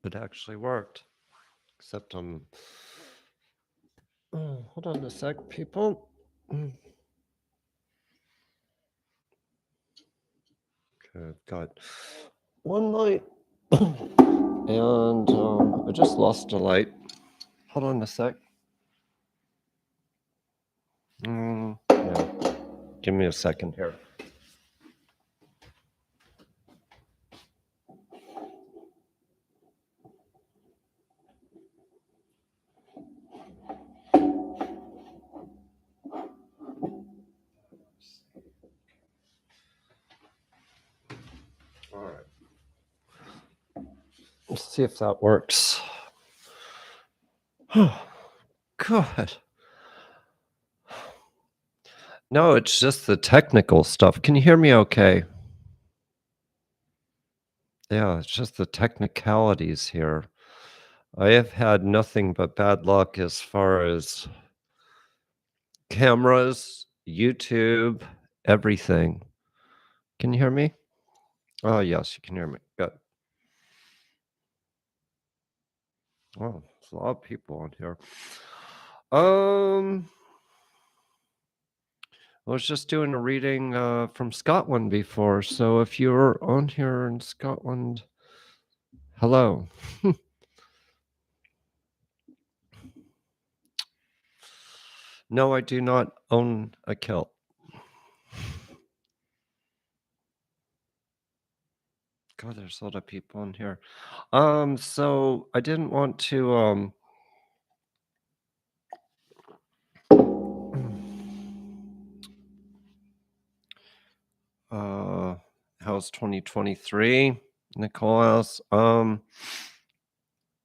It actually worked. Except oh, hold on a sec, people. Okay, I've got one light. And I just lost a light. Hold on a sec. Yeah. Give me a second here. All right. Let's see if that works. Oh, God. No, it's just the technical stuff. Can you hear me okay? Yeah, it's just the technicalities here. I have had nothing but bad luck as far as cameras, YouTube, everything. Can you hear me? Oh, yes, you can hear me. Good. Oh, there's a lot of people on here. I was just doing a reading from Scotland before, so if you're on here in Scotland, hello. No, I do not own a kilt. God, there's a lot of people in here. So I didn't want to how's 2023, Nicholas? I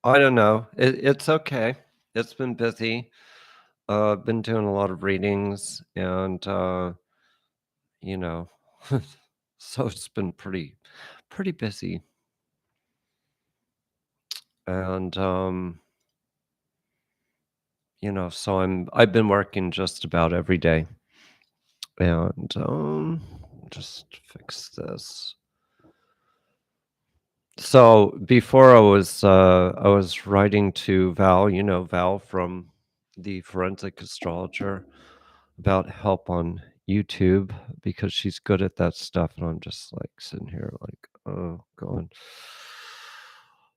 don't know. It's okay. It's been busy. I've been doing a lot of readings and you know, so it's been pretty busy. And so I've been working just about every day. And just fix this. So before I was writing to Val, Val from the Forensic Astrologer, about help on YouTube because she's good at that stuff, and I'm just like sitting here like, oh, going.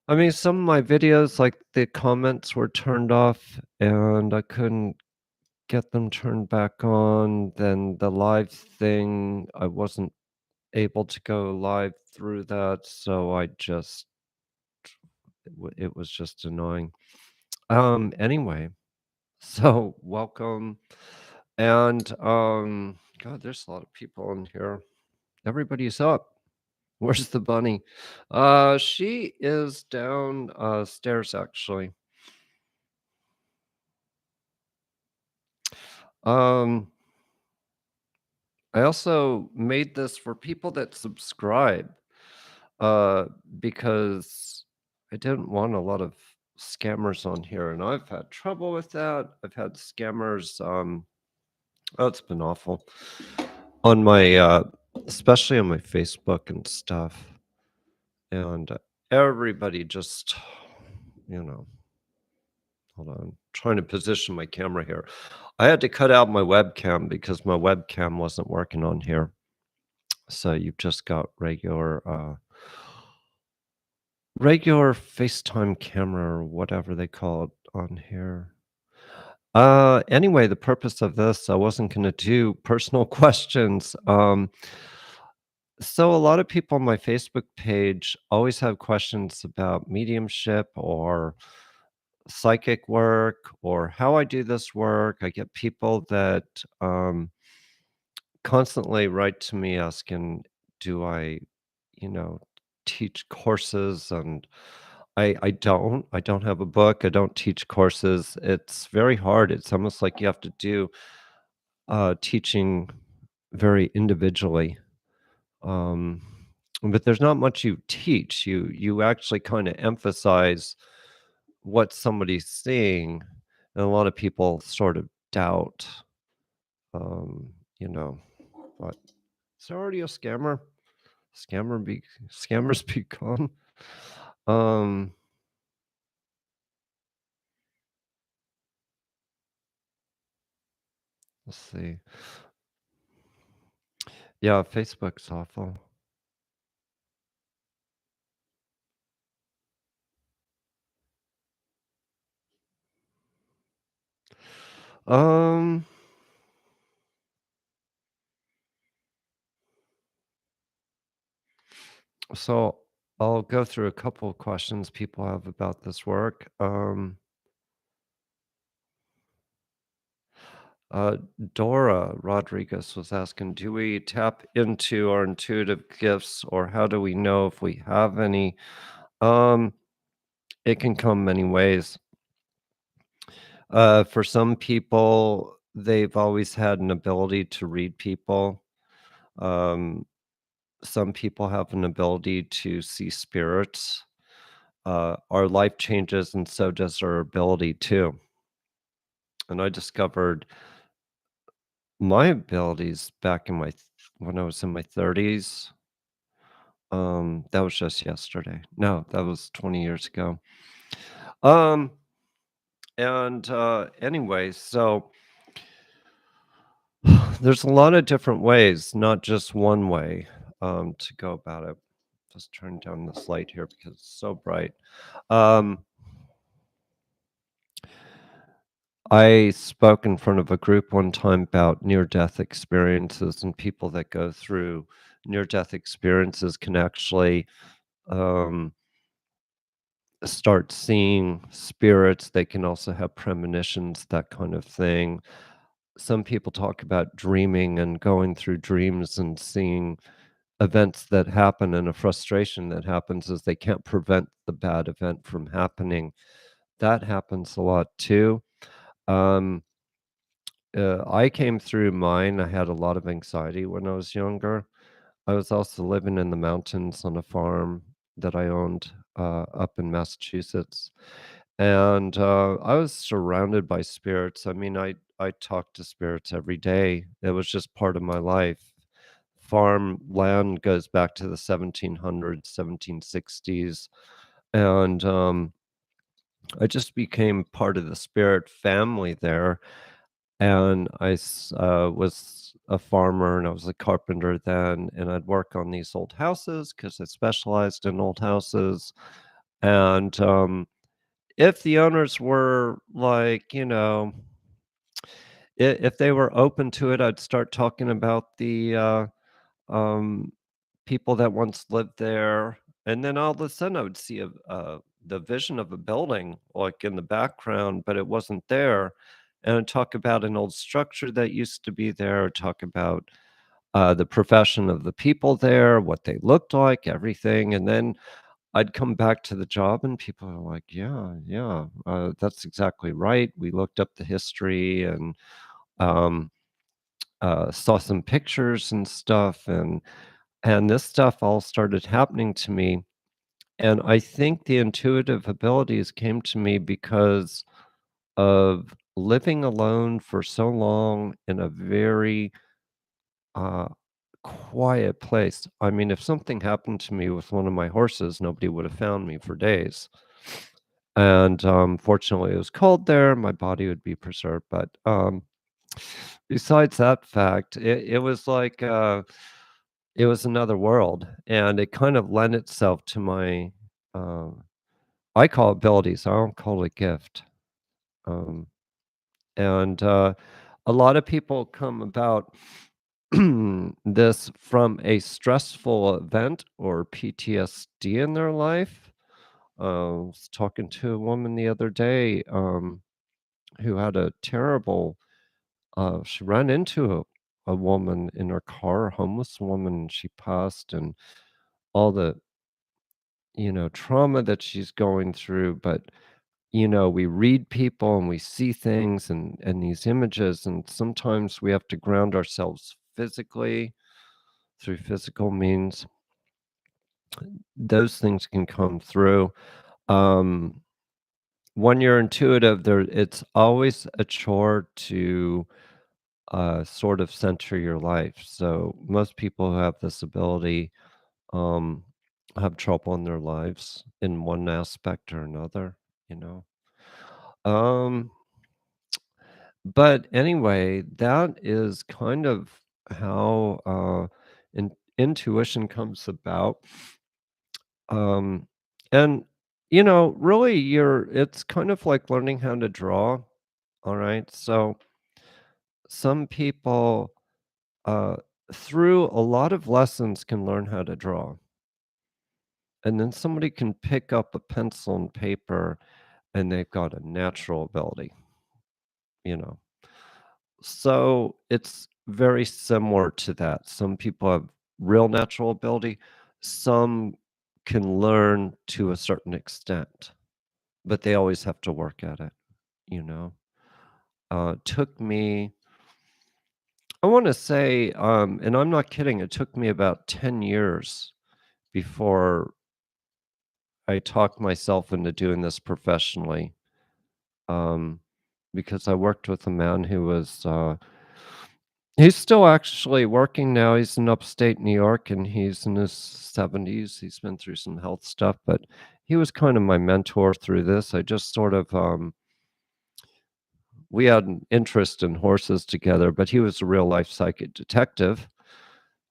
I mean, some of my videos, like the comments were turned off, and I couldn't get them turned back on. Then the live thing, I wasn't able to go live through that, so I just it was just annoying. Anyway, so welcome. And God, there's a lot of people in here. Everybody's up. Where's the bunny? She is down stairs actually. Um I also made this for people that subscribe uh because I didn't want a lot of scammers on here, and I've had trouble with that. I've had scammers oh, it's been awful on my especially on my Facebook and stuff. And everybody just, you know, hold on, trying to position my camera here. I had to cut out my webcam because my webcam wasn't working on here. So you've just got regular FaceTime camera or whatever they call it on here. Anyway, the purpose of this, I wasn't going to do personal questions. So a lot of people on my Facebook page always have questions about mediumship or psychic work or how I do this work. I get people that constantly write to me asking, do I, you know, teach courses? And I don't have a book. I don't teach courses. It's very hard. It's almost like you have to do teaching very individually. Um, but there's not much you teach. You actually kind of emphasize what somebody's seeing, and a lot of people sort of doubt, um, you know, but it's already a scammer. Scammer be scammers be gone. Um, Let's see. Yeah, Facebook's awful. Um, so I'll go through a couple of questions people have about this work. Uh, Dora Rodriguez was asking, do we tap into our intuitive gifts or how do we know if we have any? Um, it can come many ways. For some people, they've always had an ability to read people. Um, some people have an ability to see spirits. Our life changes, and so does our ability too. And I discovered my abilities back in when I was in my 30s. That was just yesterday. No, that was 20 years ago. Um, anyway, so there's a lot of different ways, not just one way, to go about it. Just turn down this light here because it's so bright. Um, I spoke in front of a group one time about near-death experiences, and people that go through near-death experiences can actually um, start seeing spirits. They can also have premonitions, that kind of thing. Some people talk about dreaming and going through dreams and seeing events that happen, and a frustration that happens is they can't prevent the bad event from happening. That happens a lot too. Um, I came through mine. I had a lot of anxiety when I was younger. I was also living in the mountains on a farm that I owned up in Massachusetts, and I was surrounded by spirits. I mean, I talked to spirits every day. It was just part of my life. Farmland goes back to the 1700s, 1760s, and I just became part of the spirit family there. And was a farmer and I was a carpenter then, and I'd work on these old houses because I specialized in old houses. And if the owners were like, if they were open to it, I'd start talking about um, people that once lived there. And then all of a sudden, I would see the vision of a building like in the background, but it wasn't there. And I'd talk about an old structure that used to be there, talk about the profession of the people there, what they looked like, everything. And then I'd come back to the job, and people are like, "Yeah, yeah, that's exactly right. We looked up the history and um, saw some pictures and stuff, and this stuff all started happening to me." And I think the intuitive abilities came to me because of living alone for so long in a very uh, quiet place. I mean, if something happened to me with one of my horses, nobody would have found me for days. And fortunately, it was cold there. My body would be preserved. But besides that fact, it was like it was another world, and it kind of lent itself to my. Um, I call it abilities. I don't call it a gift. Um, and a lot of people come about this from a stressful event or PTSD in their life. I was talking to a woman the other day who had a terrible, she ran into a woman in her car, a homeless woman, and she passed, and all the, trauma that she's going through. But, we read people and we see things and these images, and sometimes we have to ground ourselves physically through physical means. Those things can come through. Um, when you're intuitive, it's always a chore to sort of center your life. So most people who have this ability um, have trouble in their lives in one aspect or another. You know. Um, But anyway, that is kind of how, intuition comes about, um, and, really, it's kind of like learning how to draw, alright? So, some people, uh, through a lot of lessons can learn how to draw, and then somebody can pick up a pencil and paper, and they've got a natural ability, you know? So it's very similar to that. Some people have real natural ability. Some can learn to a certain extent, but they always have to work at it, you know? Took me, I want to say, and I'm not kidding, it took me about 10 years before I talked myself into doing this professionally. Um, because I worked with a man who was, he's still actually working now. He's in upstate New York and he's in his 70s. He's been through some health stuff, but he was kind of my mentor through this. I just sort of, we had an interest in horses together, but he was a real life psychic detective.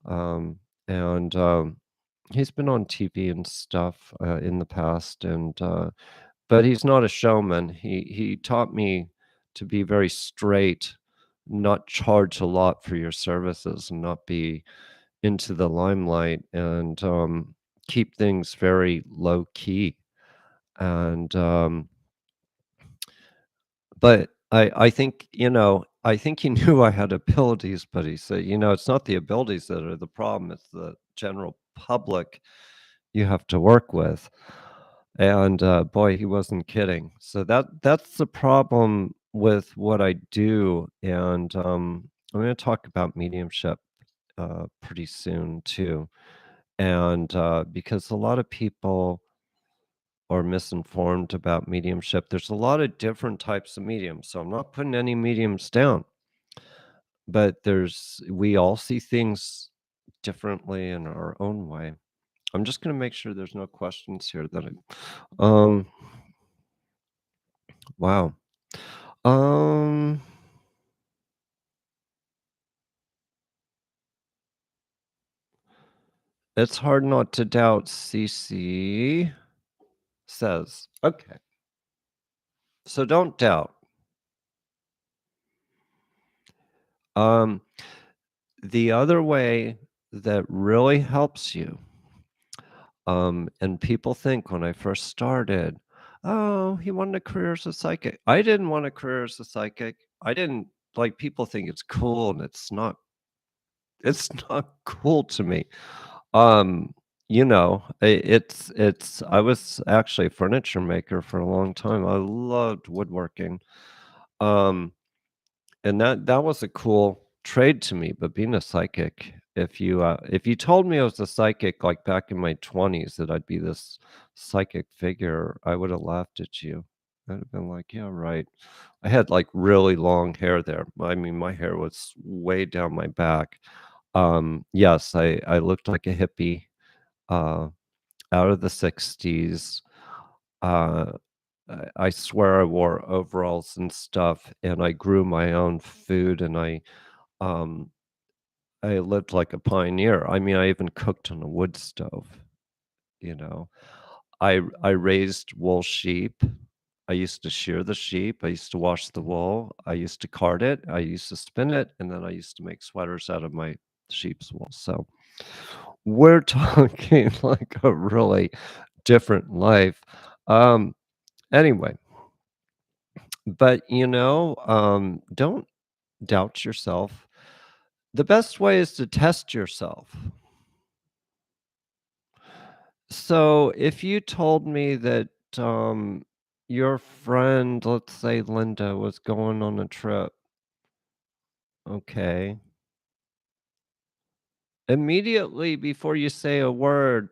Um, and he's been on TV and stuff in the past. But he's not a showman. He taught me to be very straight, not charge a lot for your services, and not be into the limelight, and keep things very low key. And but I think, I think he knew I had abilities, but he said, it's not the abilities that are the problem, it's the general public you have to work with. And, boy, he wasn't kidding. So that's the problem with what I do, and, I'm gonna talk about mediumship, pretty soon too. And, because a lot of people are misinformed about mediumship, there's a lot of different types of mediums, so I'm not putting any mediums down, but we all see things differently in our own way. I'm just gonna make sure there's no questions here that um, wow. Um, it's hard not to doubt, CC says. Okay, so don't doubt. Um, the other way that really helps you, and people think when I first started, "Oh, he wanted a career as a psychic." I didn't want a career as a psychic. I didn't, like, people think it's cool, and it's not cool to me. I was actually a furniture maker for a long time. I loved woodworking. Um, and that was a cool trade to me, but being a psychic, if you told me I was a psychic, like, back in my 20s, that I'd be this psychic figure, I would have laughed at you. I'd have been like, "Yeah, right." I had, like, really long hair there. I mean, my hair was way down my back. Yes, I looked like a hippie, uh, out of the '60s. Uh, I swear I wore overalls and stuff, and I grew my own food, and um, I lived like a pioneer. I mean, I even cooked on a wood stove, you know? I raised wool sheep. I used to shear the sheep. I used to wash the wool. I used to card it. I used to spin it, and then I used to make sweaters out of my sheep's wool. So we're talking like a really different life. Um, anyway, but don't doubt yourself. The best way is to test yourself. So if you told me that your friend, let's say Linda, was going on a trip, okay, immediately before you say a word,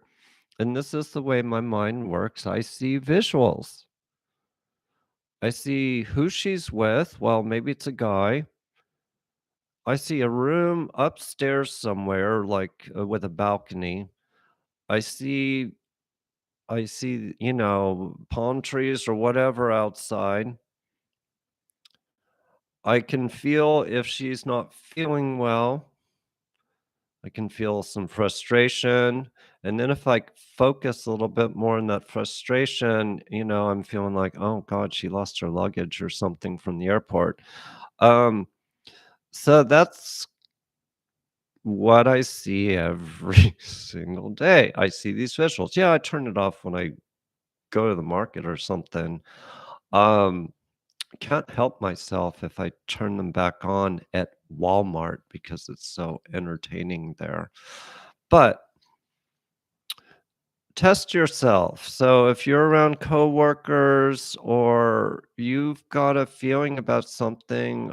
and this is the way my mind works, I see visuals. I see who she's with. Well, maybe it's a guy. I see a room upstairs somewhere, like with a balcony. I see, palm trees or whatever outside. I can feel if she's not feeling well. I can feel some frustration, and then if I focus a little bit more on that frustration, I'm feeling like, "Oh god, she lost her luggage or something from the airport." Um, so that's what I see every single day. I see these visuals. Yeah, I turn it off when I go to the market or something. Um, can't help myself if I turn them back on at Walmart because it's so entertaining there. But test yourself. So if you're around coworkers or you've got a feeling about something,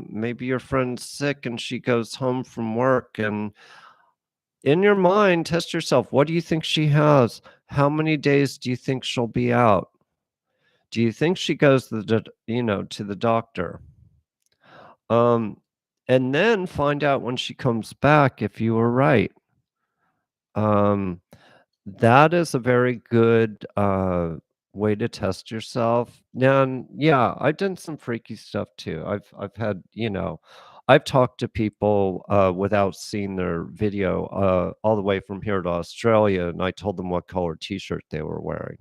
maybe your friend's sick and she goes home from work, and in your mind, test yourself. What do you think she has? How many days do you think she'll be out? Do you think she goes to to the doctor? Um, and then find out when she comes back if you were right. Um, that is a very good, way to test yourself. And, yeah, I've done some freaky stuff too. I've had, I've talked to people, without seeing their video, all the way from here to Australia, and I told them what color T-shirt they were wearing.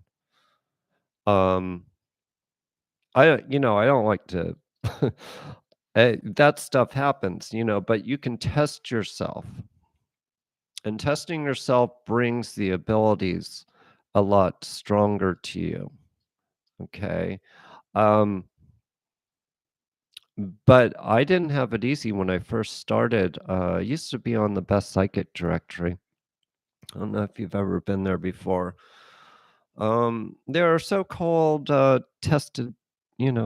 Um, I don't like to that stuff happens, but you can test yourself. And testing yourself brings the abilities a lot stronger to you, okay? Um, but I didn't have it easy when I first started. I used to be on the Best Psychic directory. I don't know if you've ever been there before. There are so-called, tested,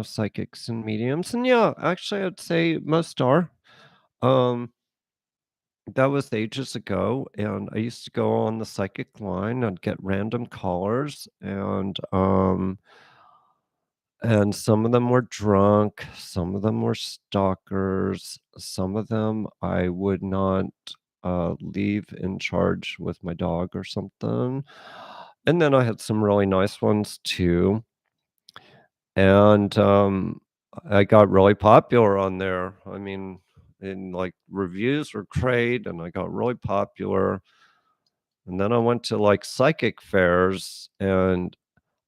psychics and mediums, and yeah, actually, I'd say most are. Um, that was ages ago, and I used to go on the psychic line. I'd get random callers, and some of them were drunk, some of them were stalkers, some of them I would not leave in charge with my dog or something. And then I had some really nice ones too. And I got really popular on there. I mean, and like reviews were great, and I got really popular. And then I went to like psychic fairs, and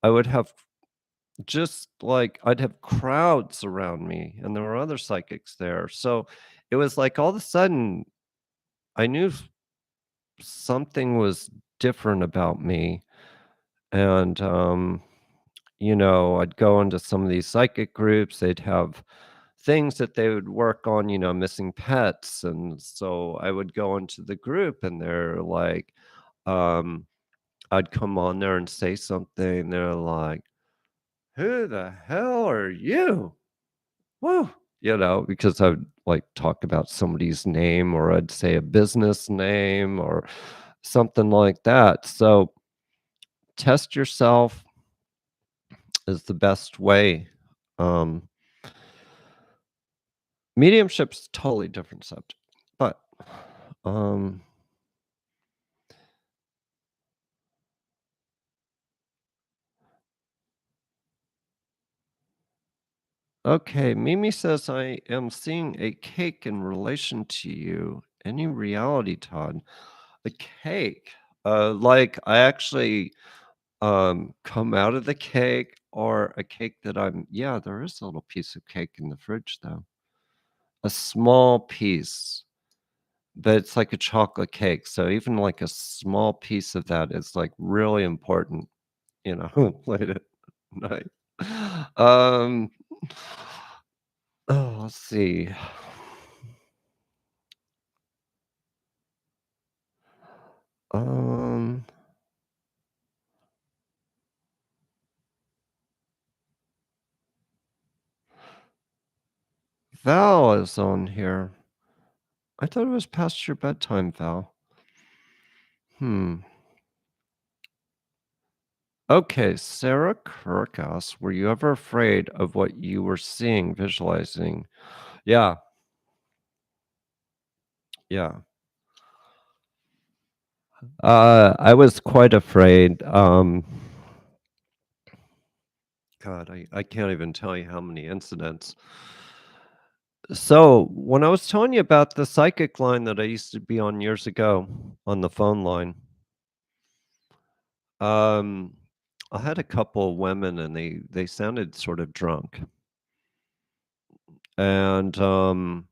I would have just like I'd have crowds around me, and there were other psychics there. So it was like all of a sudden I knew something was different about me. And I'd go into some of these psychic groups, they'd have things that they would work on, missing pets. And so I would go into the group, and they're like, um, I'd come on there and say something. They're like, "Who the hell are you?" Woo! Because I would like talk about somebody's name, or I'd say a business name or something like that. So test yourself is the best way. Um, Mediumship's a totally different subject, but um, okay. Mimi says I am seeing a cake in relation to you. Any reality, Todd? A cake. Like I actually come out of the cake, or a cake that yeah, there is a little piece of cake in the fridge though. A small piece, but it's like a chocolate cake, so even like a small piece of that is like really important, late at night. Um, oh, let's see. Um, Val is on here. I thought it was past your bedtime, Val. Hmm. Okay, Sarah Kirkus, were you ever afraid of what you were seeing, visualizing? Yeah, yeah. I was quite afraid. God, I can't even tell you how many incidents. So, when I was telling you about the psychic line that I used to be on years ago on the phone line, um, I had a couple of women and they sounded sort of drunk. And I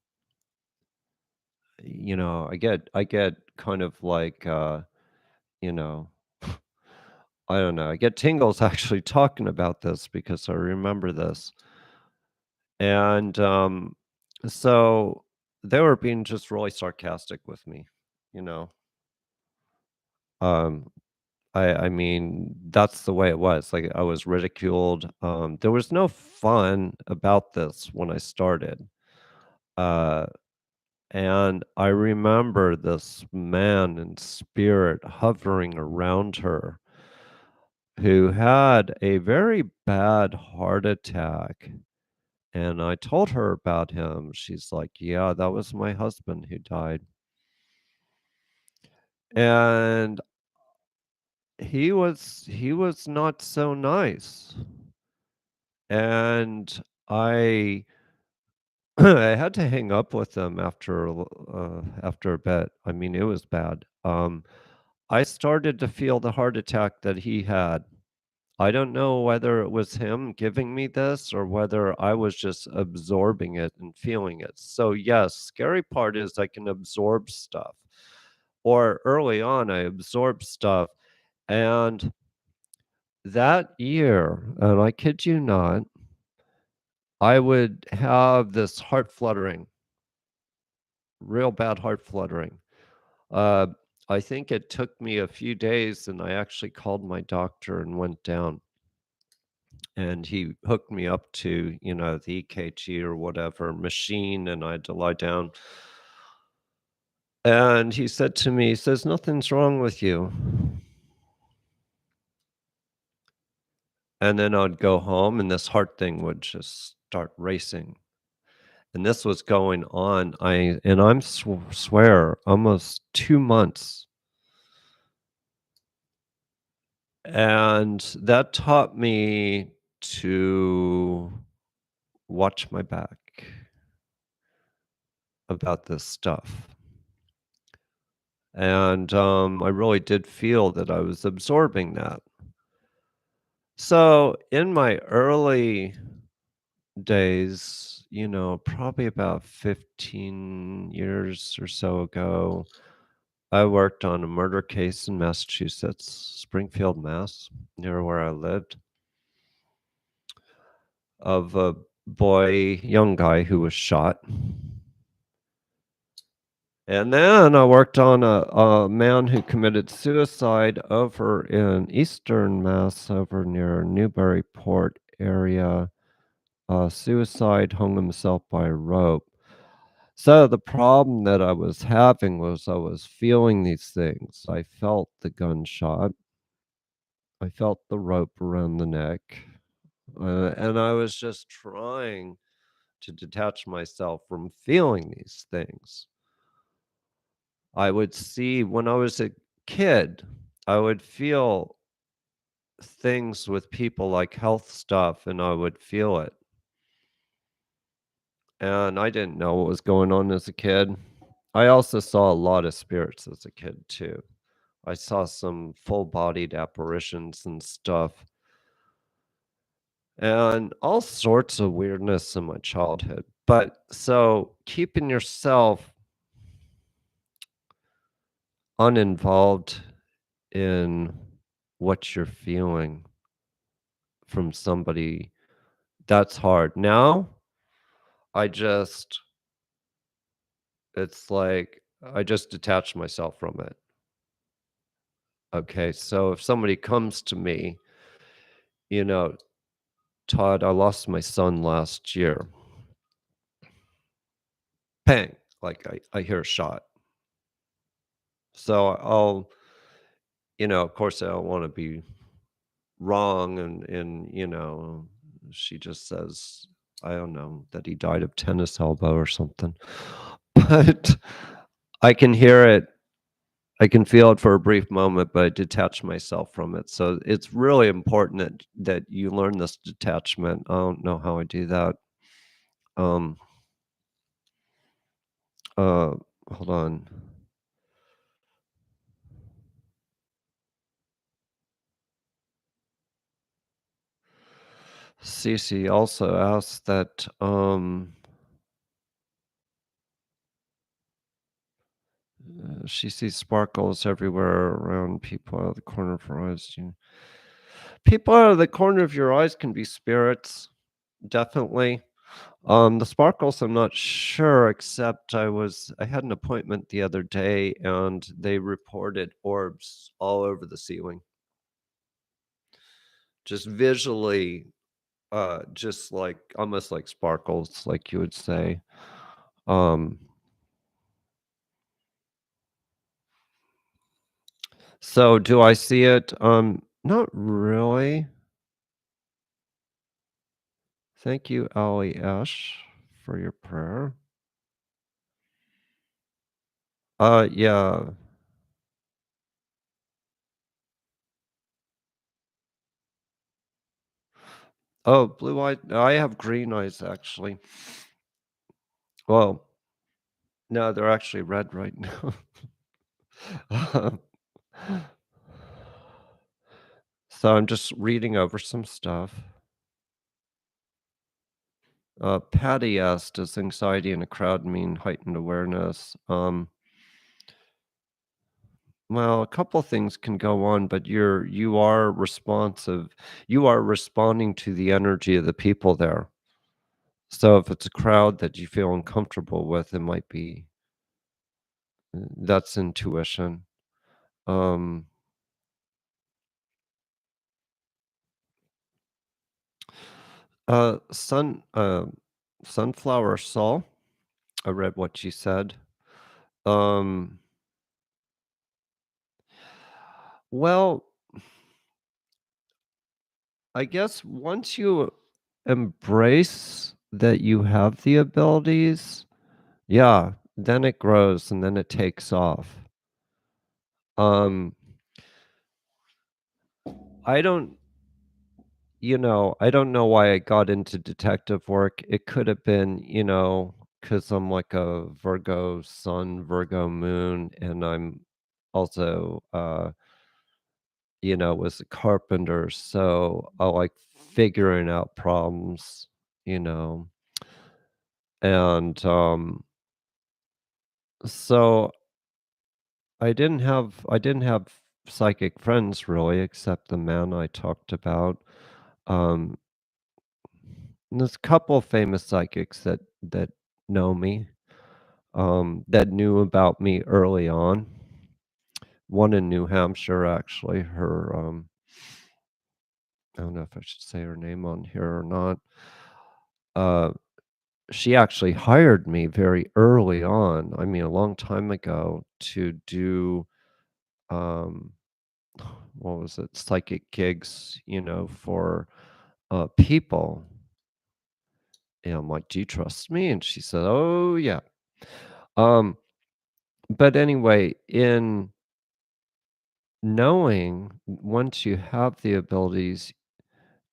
get kind of like you know, I don't know. I get tingles actually talking about this because I remember this. And so they were being just really sarcastic with me, you know. Um I mean, that's the way it was. Like I was ridiculed. There was no fun about this when I started. Uh and I remember this man in spirit hovering around her who had a very bad heart attack. And I told her about him. She's like, "Yeah, that was my husband who died." And he was not so nice. And I I had to hang up with him after a bit. I mean, it was bad. I started to feel the heart attack that he had. I don't know whether it was him giving me this or whether I was just absorbing it and feeling it. So, yes, scary part is I can absorb stuff. Or early on, I absorbed stuff. And that year, and I kid you not, I would have this heart fluttering, real bad heart fluttering. Uh, I think it took me a few days, and I actually called my doctor and went down. And he hooked me up to, the EKG or whatever machine, and I had to lie down. And he said to me, he says, "Nothing's wrong with you." And then I'd go home, and this heart thing would just start racing. And this was going on, I'm swear, almost 2 months. And that taught me to watch my back about this stuff. And, I really did feel that I was absorbing that. So, in my early days, probably about 15 years or so ago, I worked on a murder case in Massachusetts, Springfield, Mass, near where I lived, of a young guy who was shot. And then I worked on a man who committed suicide over in Eastern Mass, over near Newburyport area. Suicide, hung himself by a rope. So the problem that I was having was I was feeling these things. I felt the gunshot. I felt the rope around the neck. And I was just trying to detach myself from feeling these things. I would see when I was a kid, I would feel things with people like health stuff, and I would feel it. And I didn't know what was going on as a kid. I also saw a lot of spirits as a kid, too. I saw some full bodied apparitions and stuff, and all sorts of weirdness in my childhood. But so keeping yourself uninvolved in what you're feeling from somebody, that's hard. Now, I just it's like I just detach myself from it. Okay, so if somebody comes to me, you know, "Todd, I lost my son last year." Bang, like I hear a shot. So I'll of course, I don't wanna be wrong and she just says, I don't know, that he died of tennis elbow or something. But I can hear it, I can feel it for a brief moment, but I detach myself from it. So it's really important that you learn this detachment. I don't know how I do that. Um, Uh, hold on. Cece also asked that she sees sparkles everywhere around people out of the corner of her eyes. People out of the corner of your eyes can be spirits, definitely. The sparkles, I'm not sure, except I had an appointment the other day and they reported orbs all over the ceiling. Just visually, just like almost like sparkles, like you would say. Um, so do I see it? Not really. Thank you, Ali Ash, for your prayer. Yeah. Oh, blue eye. I have green eyes actually. Well, no, they're actually red right now. Um, so I'm just reading over some stuff. Patty asked, "Does anxiety in a crowd mean heightened awareness?" Well, a couple things can go on, but you are responsive. You are responding to the energy of the people there. So if it's a crowd that you feel uncomfortable with, it might be that's intuition. Um, Sunflower Soul. I read what she said. Um, well, I guess once you embrace that you have the abilities, yeah, then it grows and then it takes off. Um, I don't, I don't know why I got into detective work. It could have been, because I'm like a Virgo sun, Virgo moon, and I'm also, was a carpenter. So I like figuring out problems, you know, and, so I didn't have psychic friends really except the man I talked about. Um, and there's a couple famous psychics that know me, that knew about me early on. One in New Hampshire, actually. I don't know if I should say her name on here or not. Uh, she actually hired me very early on. I mean, a long time ago to do um, what was it, psychic gigs, for people. And I'm like, "Do you trust me?" And she said, "Oh, yeah." Um, but anyway, in knowing once you have the abilities,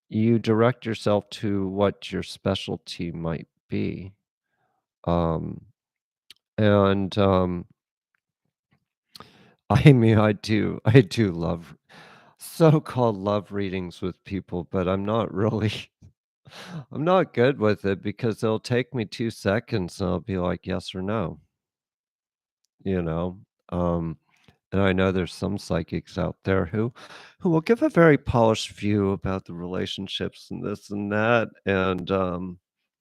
you direct yourself to what your specialty might be. Um, and I mean, I do love so-called love readings with people, but I'm not really I'm not good with it because it'll take me 2 seconds and I'll be like, "Yes or no," you know? Um, and I know there's some psychics out there who will give a very polished view about the relationships and this and that, and,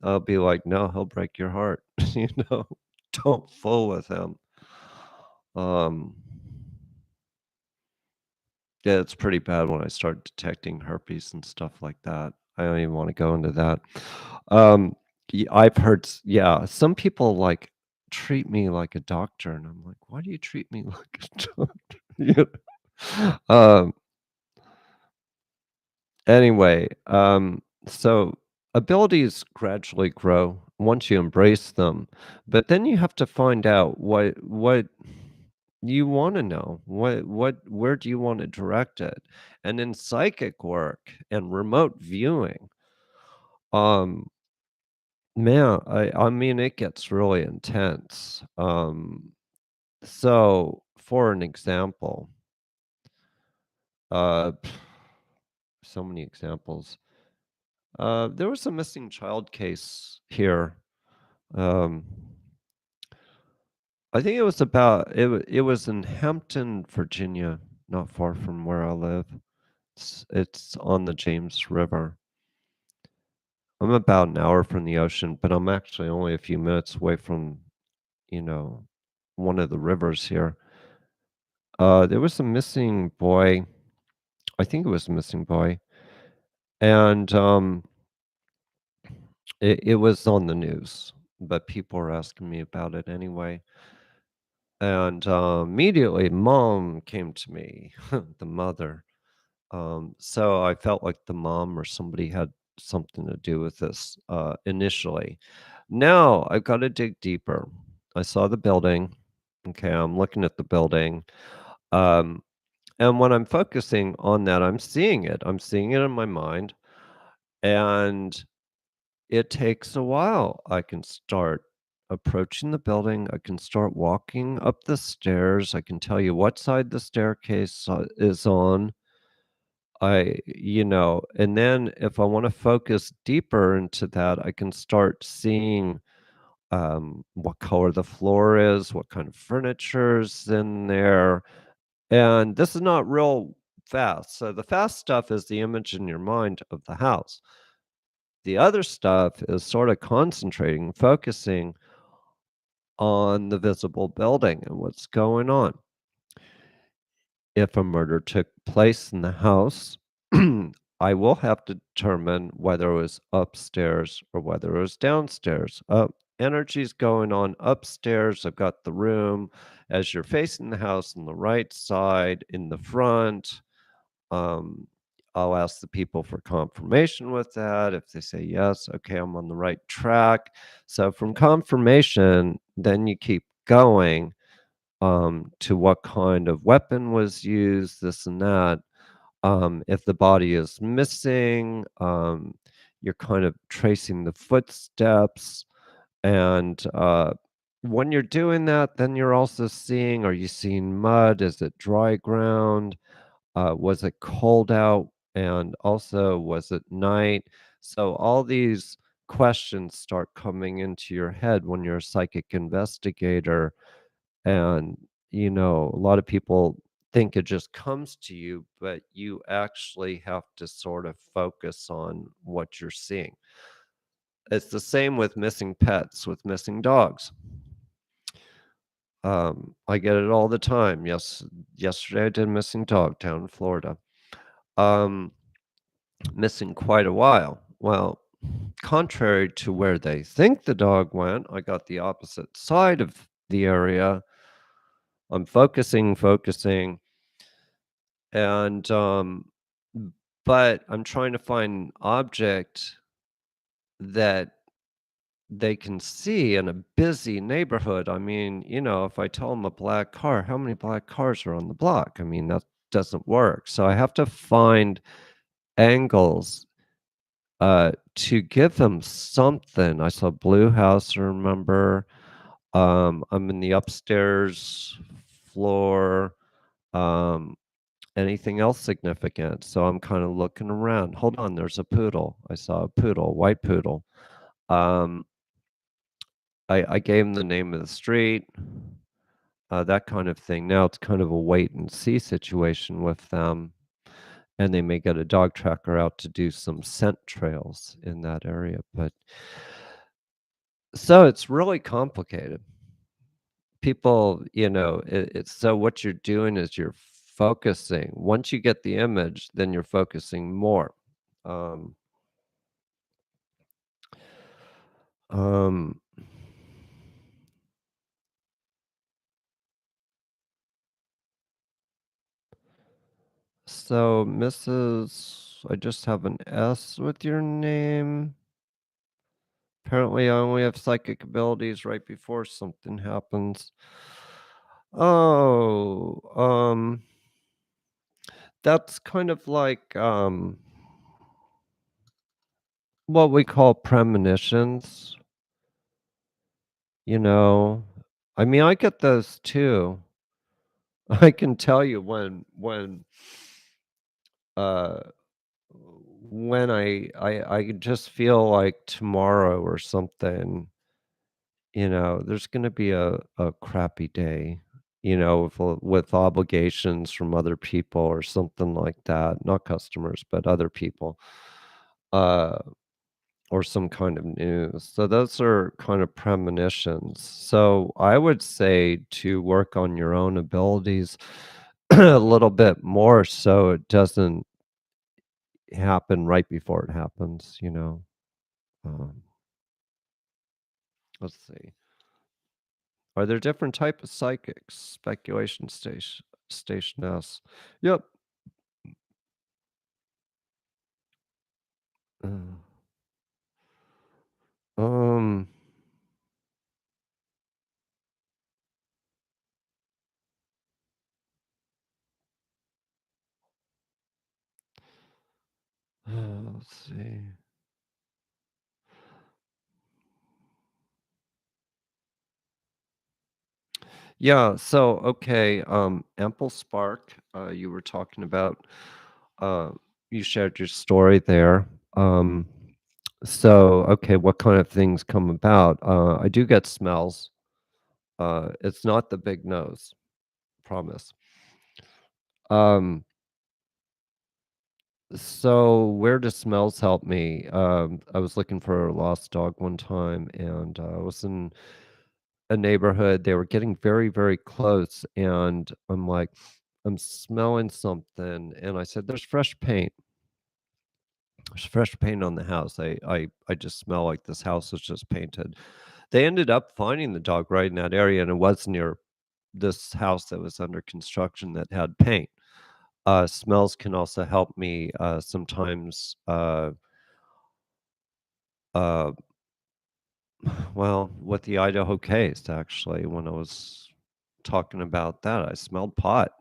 I'll be like, "No, he'll break your heart," you know? "Don't fool with him." Um, yeah, it's pretty bad when I start detecting herpes and stuff like that. I don't even wanna go into that. Um, I've heard yeah, some people, like, treat me like a doctor, and I'm like, "Why do you treat me like a doctor?" You know? Anyway, so abilities gradually grow once you embrace them, but then you have to find out what you wanna know. Where do you wanna direct it? And in psychic work and remote viewing, um Man, I mean, it gets really intense. So for an example, uh, so many examples. There was a missing child case here. Um, I think it was about it was in Hampton, Virginia, not far from where I live. It's on the James River. I'm about an hour from the ocean, but I'm actually only a few minutes away from, you know, one of the rivers here. There was a missing boy. I think it was a missing boy, and it was on the news, but people were asking me about it anyway. And immediately, mom came to me, the mother. So I felt like the mom or somebody had something to do with this initially. Now I've got to dig deeper. I saw the building. Okay, I'm looking at the building. Um, and when I'm focusing on that, I'm seeing it. I'm seeing it in my mind. And it takes a while. I can start approaching the building. I can start walking up the stairs. I can tell you what side the staircase is on. And then if I want to focus deeper into that, I can start seeing what color the floor is, what kind of furniture's in there. And this is not real fast. So the fast stuff is the image in your mind of the house. The other stuff is sort of concentrating, focusing on the visible building and what's going on. If a murder took place in the house, I will have to determine whether it was upstairs or whether it was downstairs. Energy's going on upstairs. I've got the room as you're facing the house on the right side, in the front. Um, I'll ask the people for confirmation with that. If they say yes, okay, I'm on the right track. So from confirmation, then you keep going to what kind of weapon was used, this and that. If the body is missing, you're kind of tracing the footsteps. And when you're doing that, then you're also seeing, are you seeing mud? Is it dry ground? Was it cold out? And also, was it night? So all these questions start coming into your head when you're a psychic investigator. And, a lot of people think it just comes to you, but you actually have to sort of focus on what you're seeing. It's the same with missing pets, with missing dogs. I get it all the time. Yesterday I did a missing dog down in Florida. Um, Missing quite a while. Well, contrary to where they think the dog went, I got the opposite side of the area. I'm focusing, and but I'm trying to find an object that they can see in a busy neighborhood. I mean, if I tell them a black car, how many black cars are on the block? I mean, that doesn't work. So I have to find angles to give them something. I saw Blue House, I remember. I'm in the upstairs floor. Um, Anything else significant? So I'm kind of looking around. Hold on, there's a poodle. I saw a poodle, white poodle. Um, I gave him the name of the street, that kind of thing. Now it's kind of a wait and see situation with them, and they may get a dog tracker out to do some scent trails in that area. But so it's really complicated. People, it's so what you're doing is you're focusing. Once you get the image, then you're focusing more. Um, um, so Mrs. I just have an S with your name. Apparently, I only have psychic abilities right before something happens. Oh, that's kind of like what we call premonitions. you know, I mean, I get those too. I can tell you uh, when I just feel like tomorrow or something, there's gonna be a crappy day, with obligations from other people or something like that, not customers, but other people, uh, or some kind of news. So those are kind of premonitions. So I would say to work on your own abilities a little bit more so it doesn't happen right before it happens, you know? Um, let's see. Are there different type of psychics? Speculation station S. Yep. Uh, um, let's see. Yeah, so okay, Ample Spark, you were talking about, uh, you shared your story there. Um, so okay, what kind of things come about? I do get smells. It's not the big nose, promise. Um, so where do smells help me? I was looking for a lost dog one time, and I was in a neighborhood. They were getting very, very close, and I'm like, I'm smelling something, and I said, "There's fresh paint. There's fresh paint on the house. I just smell like this house was just painted." They ended up finding the dog right in that area, and it was near this house that was under construction that had paint. Smells can also help me sometimes. Uh, well, with the Idaho case, actually, when I was talking about that, I smelled pot,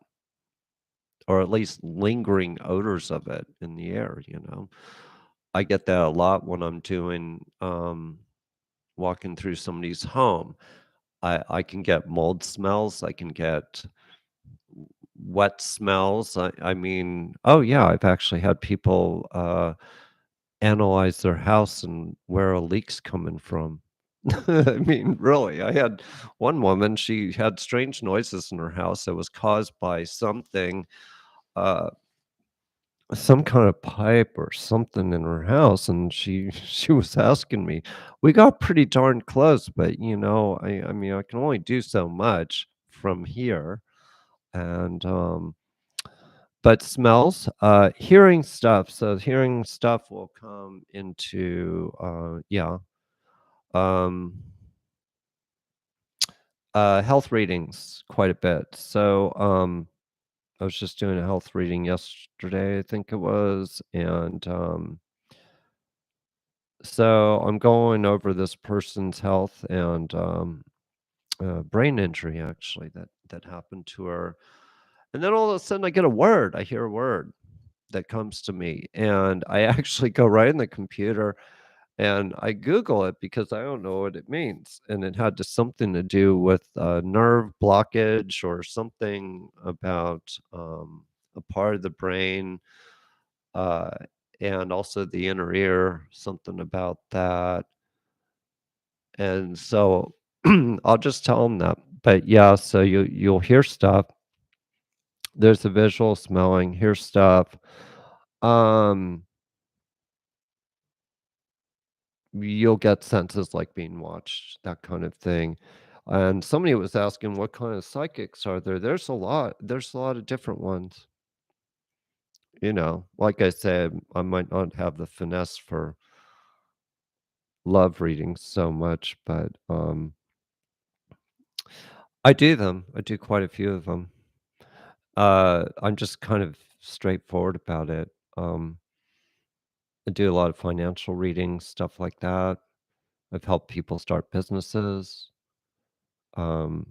or at least lingering odors of it in the air, you know? I get that a lot when I'm doing, walking through somebody's home. I can get mold smells, I can get wet smells. I mean, oh yeah, I've actually had people analyze their house and where a leak's coming from. I mean, really, I had one woman, she had strange noises in her house that was caused by something, uh, some kind of pipe or something in her house, and she she was asking me. We got pretty darn close, but I mean, I can only do so much from here, and but smells, hearing stuff. So hearing stuff will come into, yeah, um, health readings quite a bit. So, I was just doing a health reading yesterday, I think it was, and so I'm going over this person's health and brain injury actually that happened to her, and then all of a sudden I get a word. I hear a word that comes to me, and I actually go right in the computer and I Google it because I don't know what it means, and it had something to do with nerve blockage or something about a part of the brain, uh, and also the inner ear, something about that. And so I'll just tell them that. But yeah, so you'll hear stuff. There's a visual, smelling, hear stuff. Um, you'll get senses like being watched, that kind of thing. And somebody was asking what kind of psychics are there? There's a lot. There's a lot of different ones. Like I said, I might not have the finesse for love readings so much, but I do them. I do quite a few of them. I'm just kind of straightforward about it. I do a lot of financial readings, stuff like that. I've helped people start businesses. Um,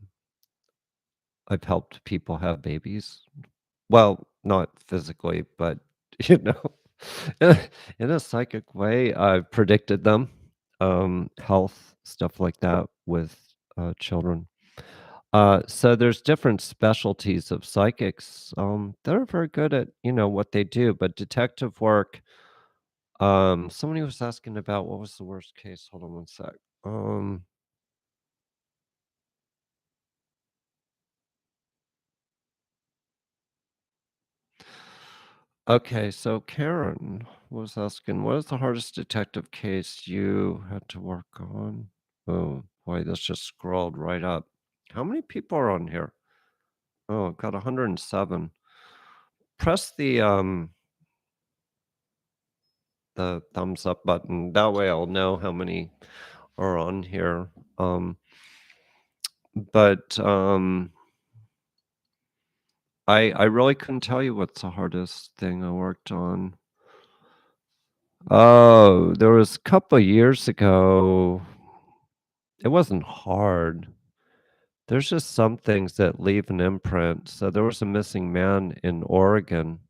I've helped people have babies. Well, not physically, but you know, in a psychic way, I've predicted them, health, stuff like that with children. So there's different specialties of psychics. They're very good at, what they do, but detective work. Somebody was asking about what was the worst case. Hold on one sec. Um, okay, so Karen was asking, what is the hardest detective case you had to work on? Oh boy, this just scrolled right up. How many people are on here? Oh, I've got 107. Press the thumbs up button. That way I'll know how many are on here. Um, but I really couldn't tell you what's the hardest thing I worked on. Oh, there was a couple of years ago. It wasn't hard. There's just some things that leave an imprint. So there was a missing man in Oregon.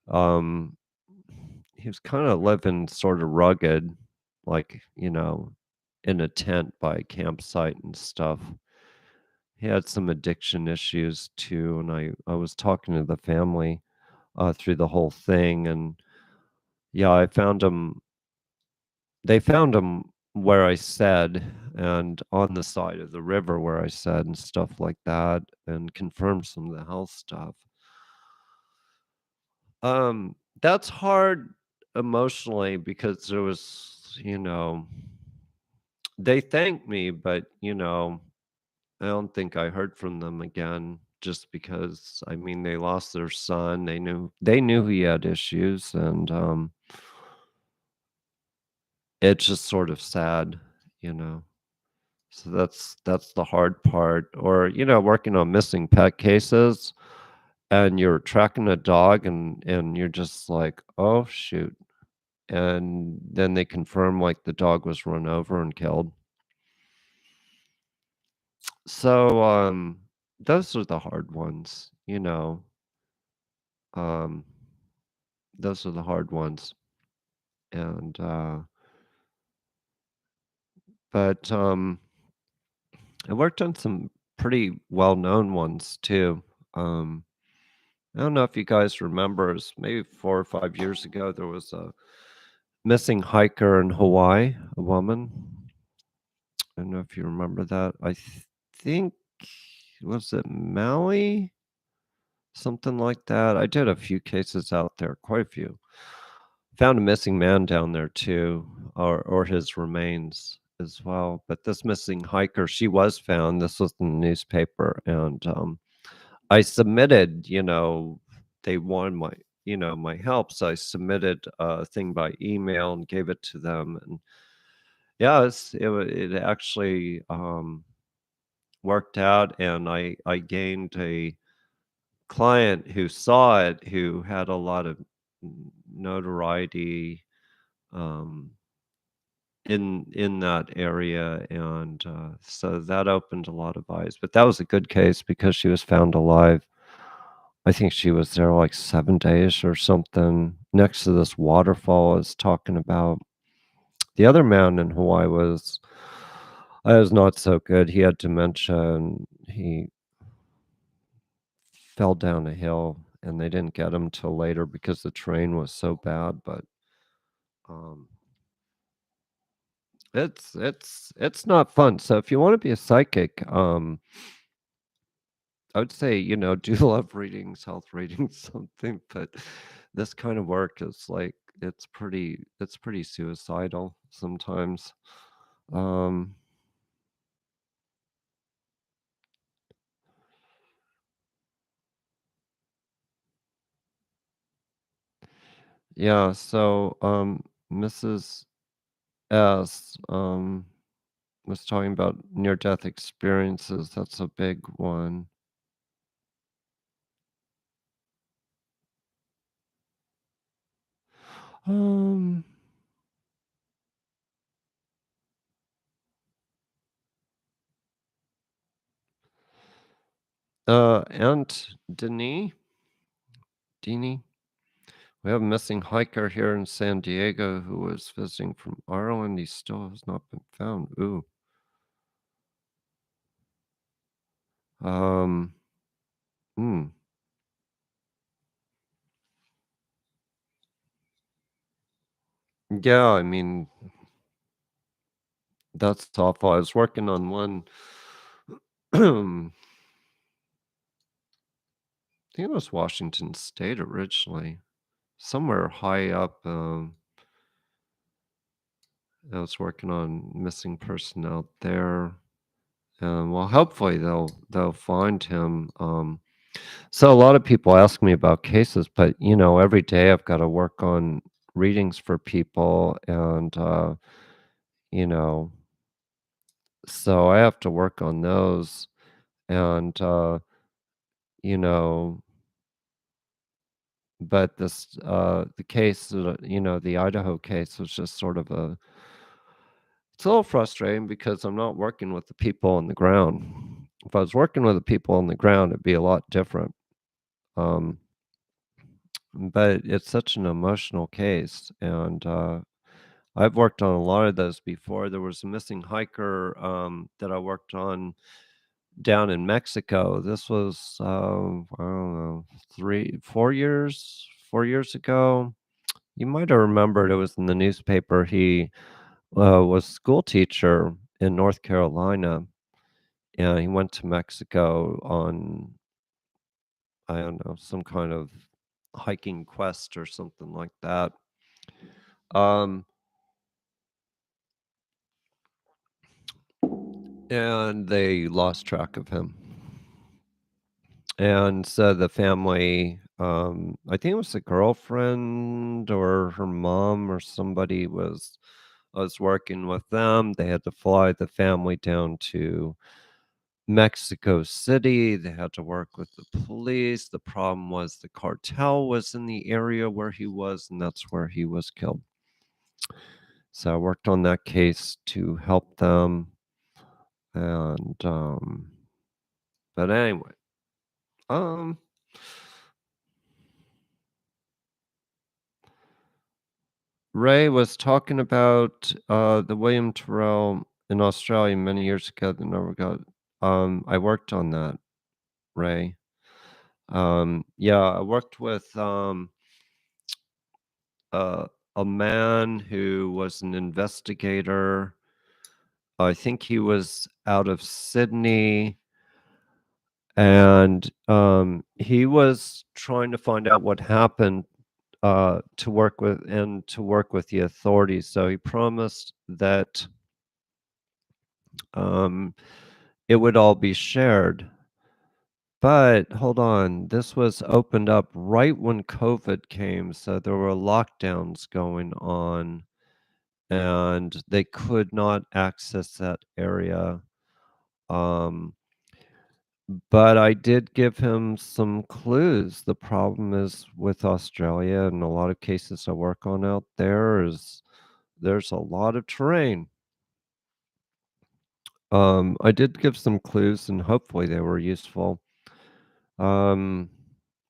Um, he was kind of living sort of rugged, like, in a tent by a campsite and stuff. He had some addiction issues too, and I was talking to the family through the whole thing, and yeah, I found him. They found him where I said, and on the side of the river where I said, and stuff like that, and confirmed some of the health stuff. That's hard emotionally because there was, they thanked me, but I don't think I heard from them again just because I mean they lost their son. They knew he had issues and it's just sort of sad, you know. So that's the hard part. Or, working on missing pet cases and you're tracking a dog and you're just like, "Oh shoot." And then they confirm like the dog was run over and killed. So those are the hard ones, Um those are the hard ones. And but I worked on some pretty well-known ones too. Um I don't know if you guys remember, it's maybe 4 or 5 years ago there was a missing hiker in Hawaii, a woman. I don't know if you remember that. Think was it Maui? Something like that. I did a few cases out there, quite a few. Found a missing man down there too, or his remains as well. But this missing hiker, she was found. This was in the newspaper, and I submitted. They wanted my help, so I submitted a thing by email and gave it to them. And yeah, it actually worked out, and I gained a client who saw it who had a lot of notoriety um, in that area, and so that opened a lot of eyes. But that was a good case because she was found alive. I think she was there like 7 days or something next to this waterfall I was talking about. The other man in Hawaii was not so good. He had dementia and he fell down a hill, and they didn't get him till later because the terrain was so bad, but, um, it's not fun, so if you wanna be a psychic, I would say, do love readings, health readings, something, but this kind of work is, like, it's pretty suicidal sometimes. Um, yeah, so, Mrs. S, was talking about near-death experiences, that's a big one. Um, Aunt Deanie, we have a missing hiker here in San Diego who was visiting from Ireland. He still has not been found. Ooh. Um, hmm. Yeah, I mean, that's awful. I was working on one, I think it was Washington State originally, somewhere high up. I was working on missing person out there. Well, hopefully they'll find him. So a lot of people ask me about cases, but every day I've got to work on readings for people, and you know, so I have to work on those, and you know, but the case, the Idaho case was just sort of it's a little frustrating because I'm not working with the people on the ground. If I was working with the people on the ground, it'd be a lot different. Um, but it's such an emotional case, and I've worked on a lot of those before. There was a missing hiker that I worked on down in Mexico. This was I don't know, 4 years ago. You might have remembered it was in the newspaper. He was a school teacher in North Carolina, and he went to Mexico on, I don't know, some kind of hiking quest or something like that. Um, and they lost track of him. And so the family, I think it was a girlfriend or her mom or somebody was working with them. They had to fly the family down to Mexico City. They had to work with the police. The problem was the cartel was in the area where he was, and that's where he was killed. So I worked on that case to help them. And but anyway, um Ray was talking about the William Terrell in Australia many years ago that never got. I worked on that, Ray. Yeah, I worked with uh, a man who was an investigator. I think he was out of Sydney, and he was trying to find out what happened to work with the authorities. So he promised that um, it would all be shared. But hold on, this was opened up right when COVID came, so there were lockdowns going on, and they could not access that area. Um, but I did give him some clues. The problem is with Australia and a lot of cases I work on out there is there's a lot of terrain. I did give some clues and hopefully they were useful. Um,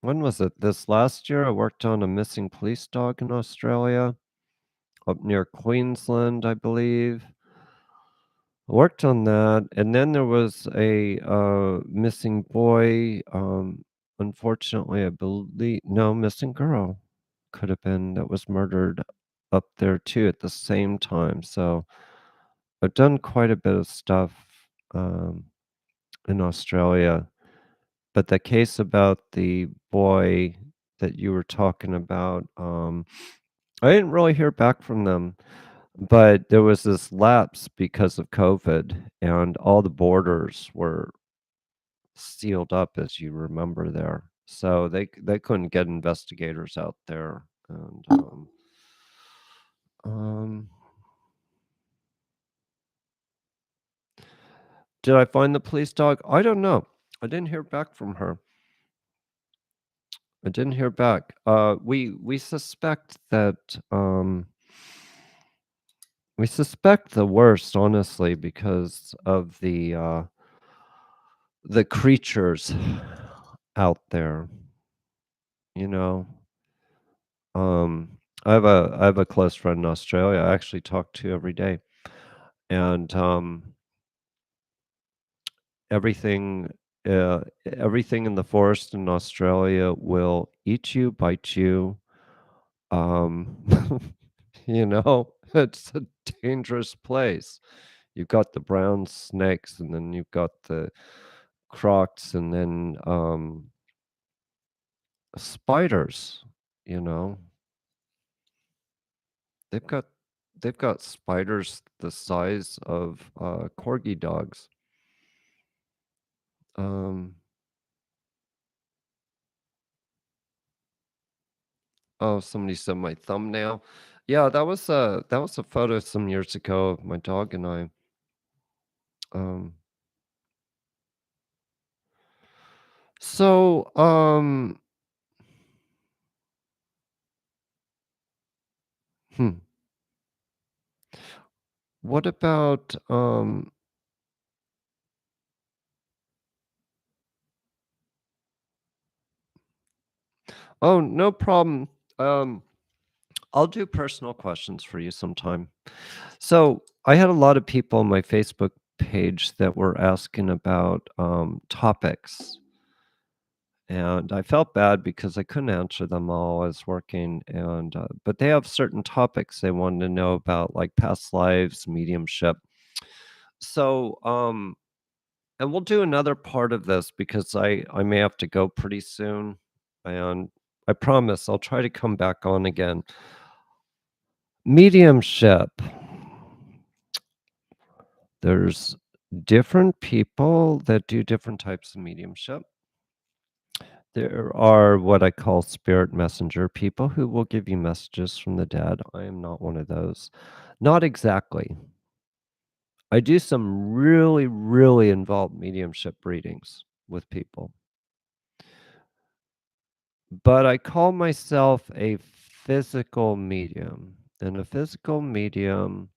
when was it? This last year, I worked on a missing police dog in Australia, up near Queensland, I believe. I worked on that, and then there was a missing boy. Unfortunately, I believe no missing girl could have been that was murdered up there too at the same time. So I've done quite a bit of stuff um, in Australia. But the case about the boy that you were talking about, I didn't really hear back from them, but there was this lapse because of COVID, and all the borders were sealed up, as you remember there. So they couldn't get investigators out there, and um, did I find the police dog? I don't know. I didn't hear back from her. I didn't hear back. We suspect that we suspect the worst, honestly, because of the creatures out there. You know, I have a close friend in Australia. I actually talk to every day, and everything. Everything in the forest in Australia will eat you, bite you. Um, it's a dangerous place. You've got the brown snakes, and then you've got the crocs, and then spiders. You know, they've got they've got spiders the size of corgi dogs. Um, oh, somebody said my thumbnail. Yeah, that was a photo some years ago of my dog and I. Um, so, hmm, what about Oh, no problem. Um, I'll do personal questions for you sometime. So, I had a lot of people on my Facebook page that were asking about topics, and I felt bad because I couldn't answer them all. I was working, and but they have certain topics they wanted to know about, like past lives, mediumship. So, and we'll do another part of this because I may have to go pretty soon, and I promise I'll try to come back on again. Mediumship. There's different people that do different types of mediumship. There are what I call spirit messenger people who will give you messages from the dead. I am not one of those. Not exactly. I do some really, really involved mediumship readings with people, but I call myself a physical medium. And a physical medium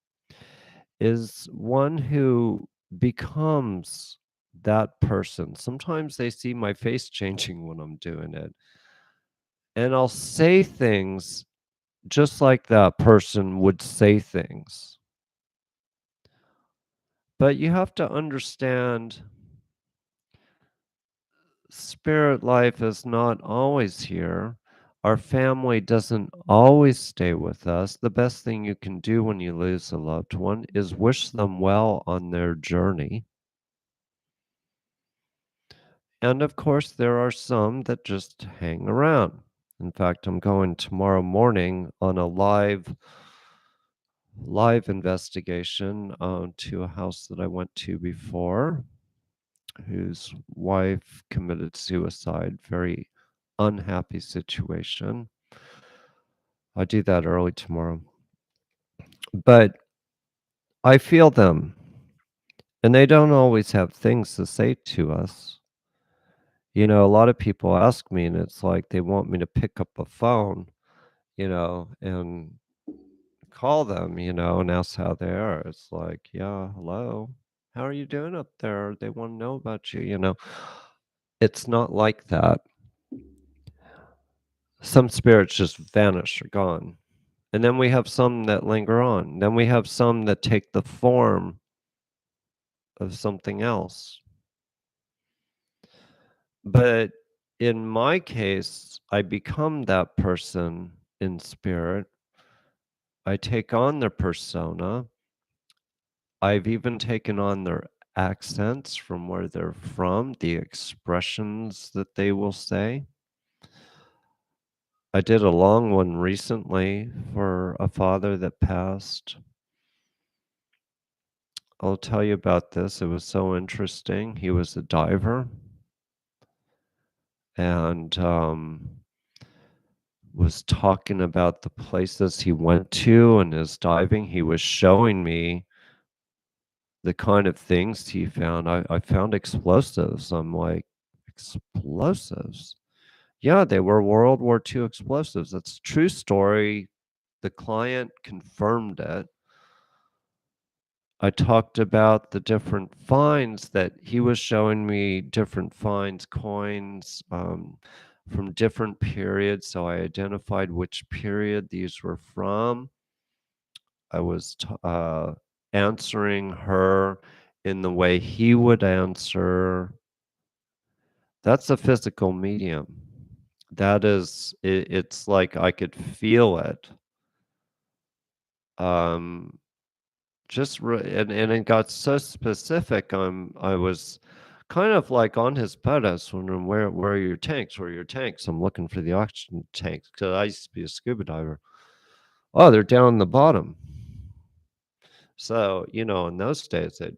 is one who becomes that person. Sometimes they see my face changing when I'm doing it, and I'll say things just like that person would say things. But you have to understand spirit life is not always here. Our family doesn't always stay with us. The best thing you can do when you lose a loved one is wish them well on their journey. And of course, there are some that just hang around. In fact, I'm going tomorrow morning on a live investigation to a house that I went to before, whose wife committed suicide. Very unhappy situation. I do that early tomorrow. But I feel them, and they don't always have things to say to us. A lot of people ask me, and it's like they want me to pick up a phone, and call them, and ask how they are. It's like, yeah, hello. How are you doing up there? They want to know about you. It's not like that. Some spirits just vanish or gone. And then we have some that linger on. Then we have some that take the form of something else. But in my case, I become that person in spirit. I take on their persona. I've even taken on their accents from where they're from, the expressions that they will say. I did a long one recently for a father that passed. I'll tell you about this. It was so interesting. He was a diver and was talking about the places he went to and his diving. He was showing me the kind of things he found. I found explosives. I'm like, explosives? Yeah, they were World War II explosives. That's a true story. The client confirmed it. I talked about the different finds that he was showing me, different finds, coins from different periods. So I identified which period these were from. I was answering her in the way he would answer. That's a physical medium. That is it's like I could feel it. Um, just re and it got so specific, I was kind of like on his bed. I was wondering, "Where are your tanks? Where are your tanks?" I'm looking for the oxygen tanks because I used to be a scuba diver. "Oh, they're down the bottom." So, in those days, they'd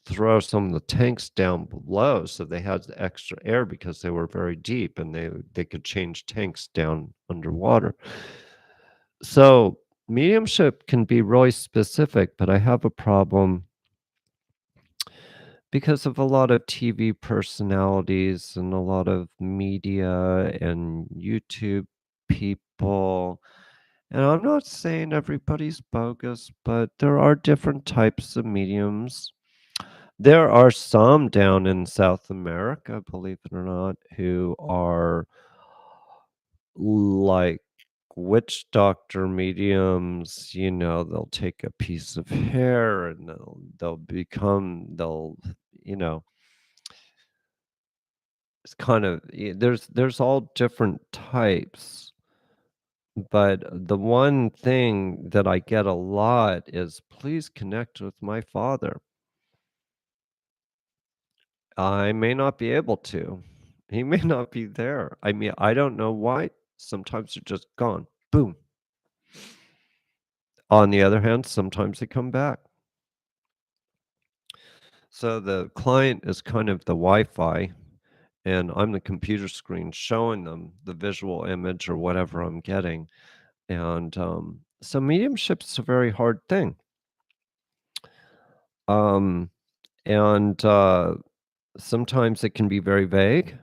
throw some of the tanks down below so they had the extra air because they were very deep and they could change tanks down underwater. So, mediumship can be really specific, but I have a problem because of a lot of TV personalities and a lot of media and YouTube people. And I'm not saying everybody's bogus, but there are different types of mediums. There are some down in South America, believe it or not, who are like witch doctor mediums. They'll take a piece of hair and they'll you know it's kind of there's all different types, but the one thing that I get a lot is, "Please connect with my father." I may not be able to. He may not be there. I mean, I don't know why. Sometimes they're just gone. Boom. On the other hand, sometimes they come back. So the client is kind of the Wi-Fi, and I'm the computer screen showing them the visual image or whatever I'm getting. And so mediumship's a very hard thing. Um, and sometimes it can be very vague,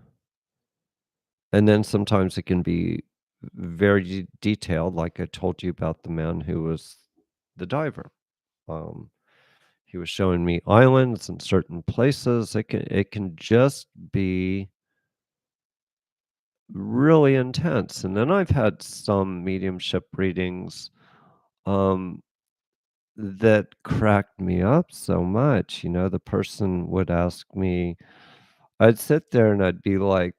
and then sometimes it can be very detailed, like I told you about the man who was the diver. Um, he was showing me islands and certain places. It can just be really intense. And then I've had some mediumship readings um, that cracked me up so much. The person would ask me, I'd sit there and I'd be like,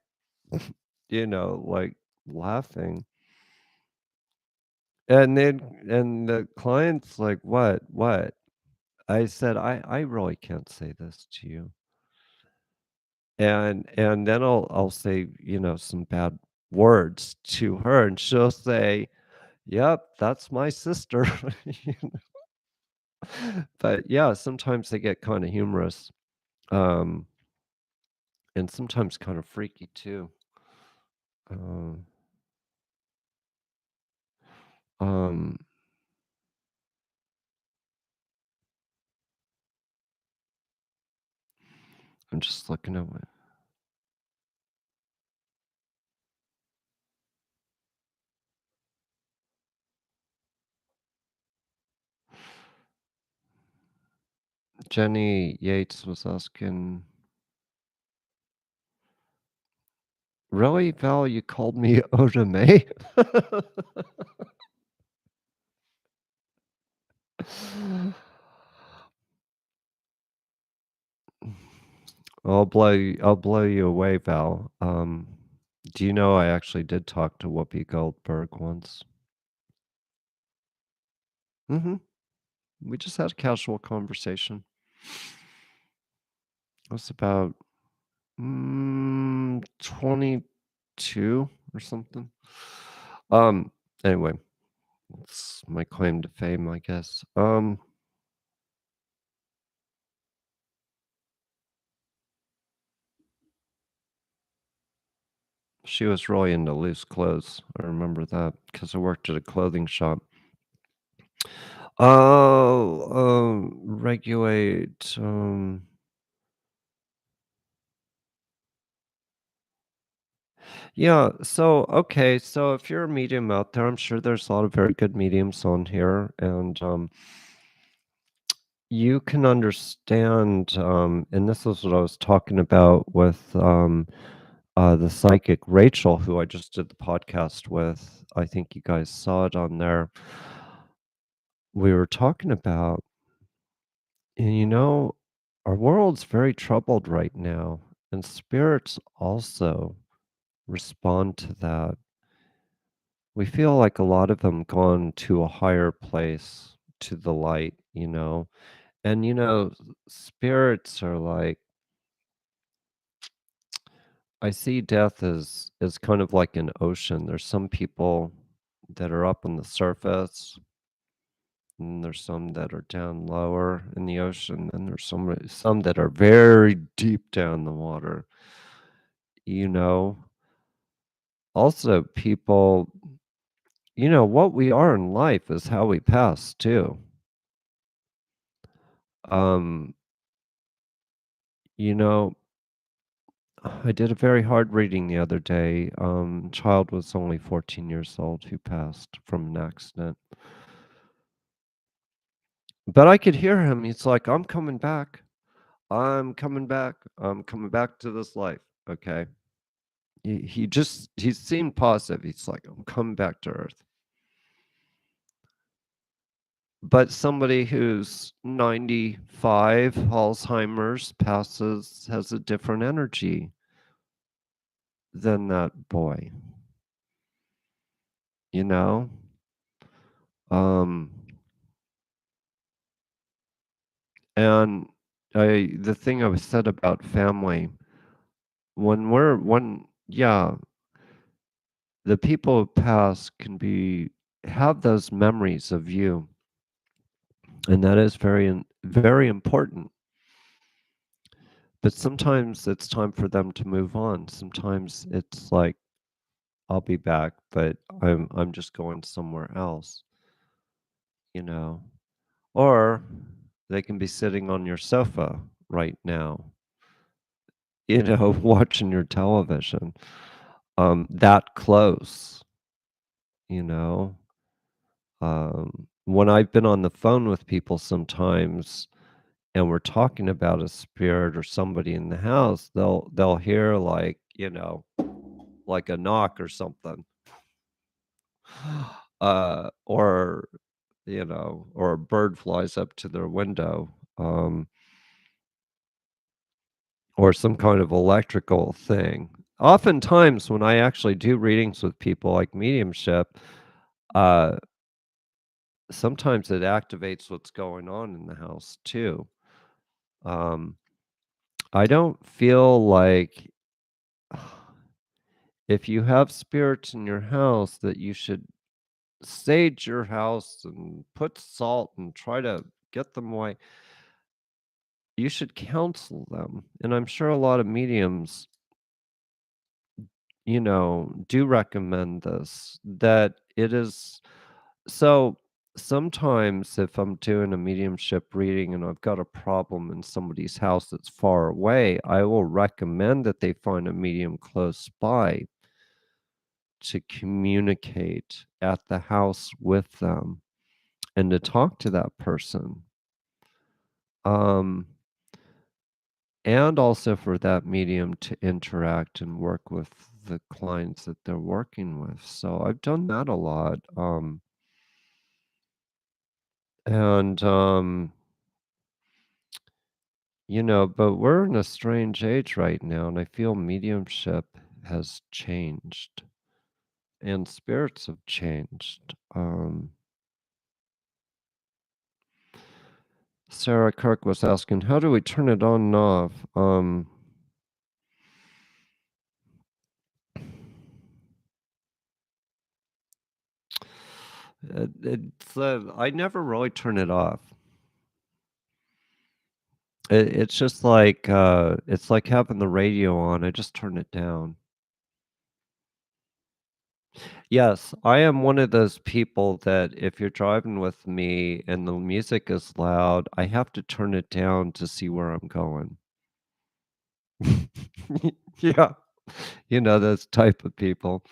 like laughing. And the client's like, "What? What?" I said, "I really can't say this to you." And then I'll say, some bad words to her, and she'll say, "Yep, that's my sister." You But, yeah, sometimes they get kinda humorous, um, and sometimes kind of freaky too. Um, um, I'm just looking at what Jenny Yates was asking, "Really, Val, you called me Oda May?" I'll blow you away, Val. Do you know I actually did talk to Whoopi Goldberg once? Mhm. We just had a casual conversation. It was about, 22 or something. Um, anyway, it's my claim to fame, I guess. She was really into loose clothes. I remember that because I worked at a clothing shop. Oh, regulate, yeah, so okay, so if you're a medium out there, I'm sure there's a lot of very good mediums on here, and you can understand, and this is what I was talking about with the psychic Rachel, who I just did the podcast with. I think you guys saw it on there. We were talking about, and our world's very troubled right now, And spirits also respond to that. We feel like a lot of them gone to a higher place, to the light, you know? And, spirits are like I see death as kind of like an ocean. There's some people that are up on the surface, and there's some that are down lower in the ocean, and there's some that are very deep down the water, you know? Also, people what we are in life is how we pass too. Um, you know, I did a very hard reading the other day. Child was only 14 years old who passed from an accident. But I could hear him. He's like, "I'm coming back. I'm coming back. I'm coming back to this life." Okay. He seemed positive. He's like, "I'm coming back to Earth." But somebody who's 95, Alzheimer's, passes, has a different energy than that boy, you know? Um, and the thing I was said about family, yeah, the people who pass can have those memories of you, and that is very important. But sometimes it's time for them to move on. Sometimes it's like, I'll be back, but I'm just going somewhere else, you know. Or they can be sitting on your sofa right now, watching your television, that close, you know. When I've been on the phone with people sometimes and we're talking about a spirit or somebody in the house, they'll hear like, like a knock or something. Or or a bird flies up to their window, or some kind of electrical thing. Oftentimes, when I actually do readings with people like mediumship, uh, sometimes it activates what's going on in the house too. Um, I don't feel like if you have spirits in your house that you should sage your house and put salt and try to get them away. You should counsel them, and I'm sure a lot of mediums, do recommend this, that it is so sometimes if I'm doing a mediumship reading and I've got a problem in somebody's house that's far away, I will recommend that they find a medium close by to communicate at the house with them and to talk to that person. Um, and also for that medium to interact and work with the clients that they're working with. So I've done that a lot. And but we're in a strange age right now, and I feel mediumship has changed and spirits have changed. Sarah Kirk was asking, how do we turn it on and off? I never really turn it off. It's like having the radio on. I just turn it down. Yes, I am one of those people that if you're driving with me and the music is loud, I have to turn it down to see where I'm going. Yeah, those type of people.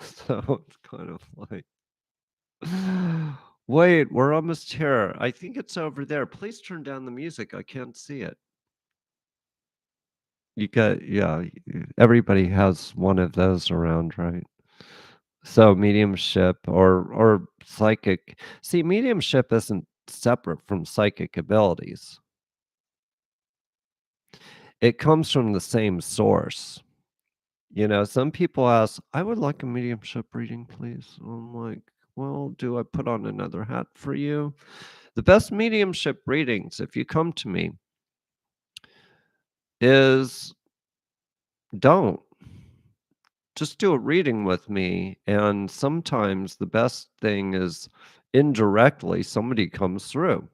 So it's kind of like, wait, we're almost here. I think it's over there. Please turn down the music. I can't see it. Yeah, everybody has one of those around, right? So mediumship or psychic. See, mediumship isn't separate from psychic abilities. it comes from the same source. You know, some people ask, "I would like a mediumship reading, please." I'm like, "Well, do I put on another hat for you?" The best mediumship readings, if you come to me, is don't. Just do a reading with me, and sometimes the best thing is indirectly somebody comes through.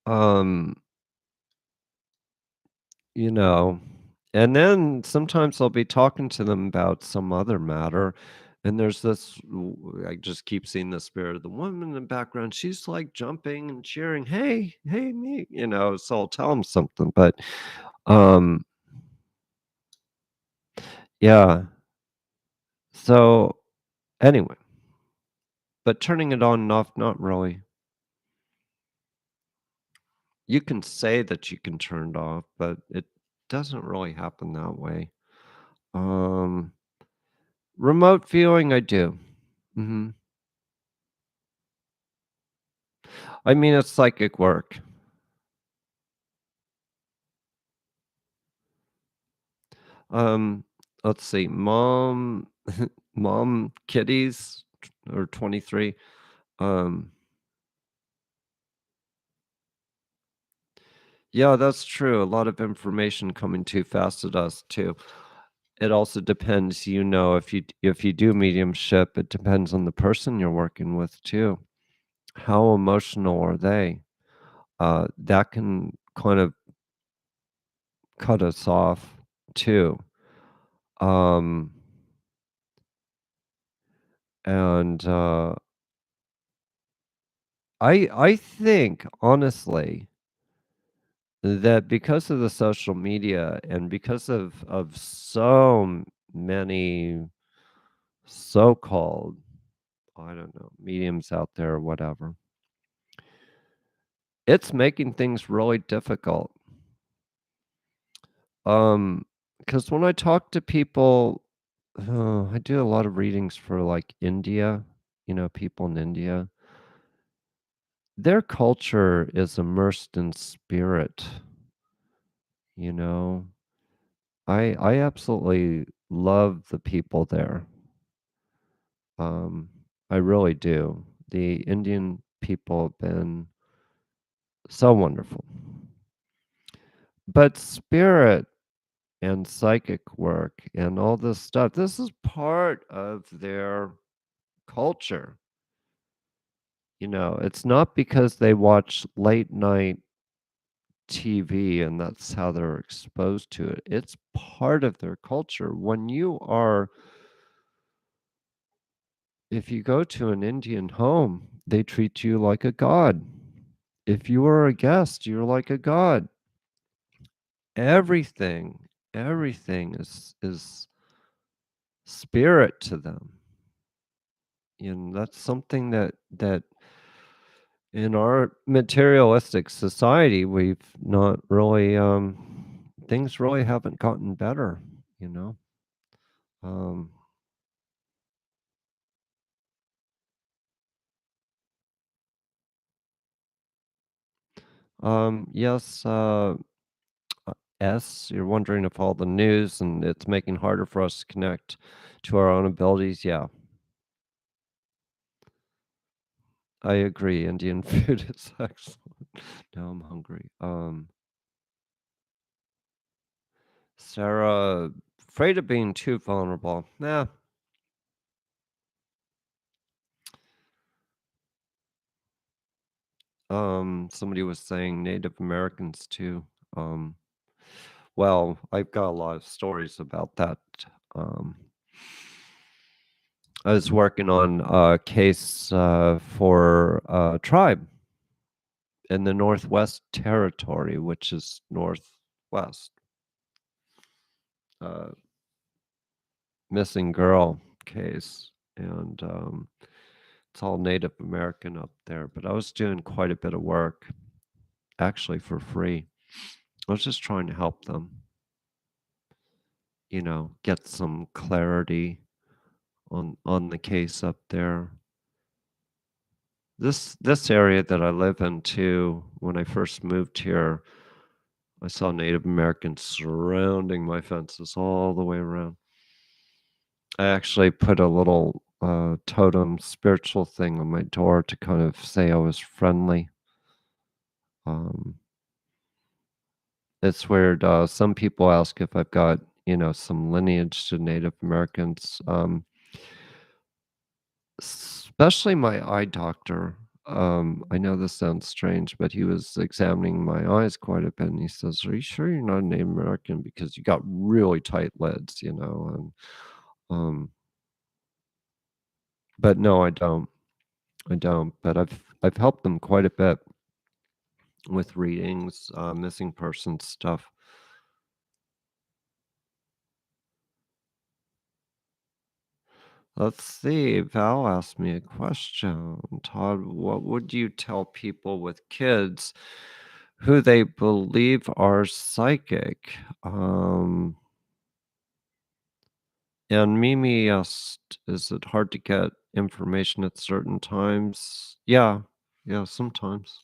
Um, you know, and then sometimes I'll be talking to them about some other matter, and there's I just keep seeing the spirit of the woman in the background. She's like jumping and cheering, "Hey, hey, me," so I'll tell them something, but um, yeah. So anyway, but turning it on and off, not really. You can say that you can turn it off, but it doesn't really happen that way. Um, Remote viewing, I do. Mhm. I mean, it's psychic work. Um, let's see, mom kitties or 23. Um, yeah, that's true. A lot of information coming too fast at us too. It also depends, if you do mediumship, it depends on the person you're working with too. How emotional are they? That can kind of cut us off too. Um, and I think honestly that because of the social media and because of many so-called, I don't know, mediums out there or whatever, it's making things really difficult. Because when I talk to people, I do a lot of readings for like India, people in India. Their culture is immersed in spirit, you know. I absolutely love the people there. Um, I really do. The Indian people have been so wonderful. But spirit and psychic work and all this stuff, this is part of their culture. It's not because they watch late night TV and that's how they're exposed to it. It's part of their culture. If you go to an Indian home, they treat you like a god. If you are a guest, you're like a god. Everything is spirit to them. That's something that in our materialistic society we've not really things really haven't gotten better, you know. Um yes, S, you're wondering if all the news and it's making harder for us to connect to our own abilities. Yeah, I agree. Indian food is excellent. Now I'm hungry. Sarah, afraid of being too vulnerable. Nah, somebody was saying Native Americans too. Um, well, I've got a lot of stories about that. Um, I was working on a case for a tribe in the Northwest Territory, which is northwest. Uh, Missing girl case, and it's all Native American up there. But I was doing quite a bit of work, actually for free. I was just trying to help them, get some clarity on the case up there. This area that I live in too, when I first moved here, I saw Native Americans surrounding my fences all the way around. I actually put a little, totem spiritual thing on my door to kind of say I was friendly. Um, it's weird, some people ask if I've got, some lineage to Native Americans, especially my eye doctor. I know this sounds strange, but he was examining my eyes quite a bit, and he says, "Are you sure you're not a Native American? Because you got really tight lids, you know?" And, um, but no, I don't. I don't. But I've helped them quite a bit with readings, missing persons stuff. Let's see. Val asked me a question. Todd, what would you tell people with kids who they believe are psychic? And Mimi asked, is it hard to get information at certain times? Yeah, yeah, sometimes.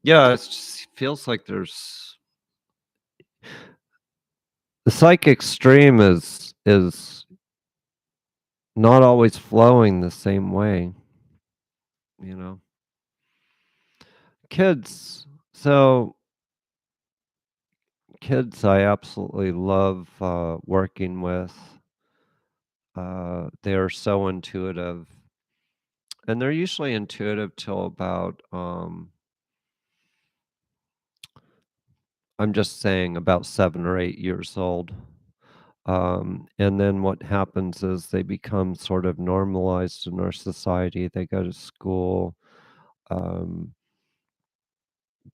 Yeah, it just feels like there's the psychic stream is not always flowing the same way, you know. Kids. So kids I absolutely love working with. They are so intuitive. And they're usually intuitive till about I'm just saying about 7 or 8 years old. And then what happens is they become sort of normalized in our society. They go to school. Um,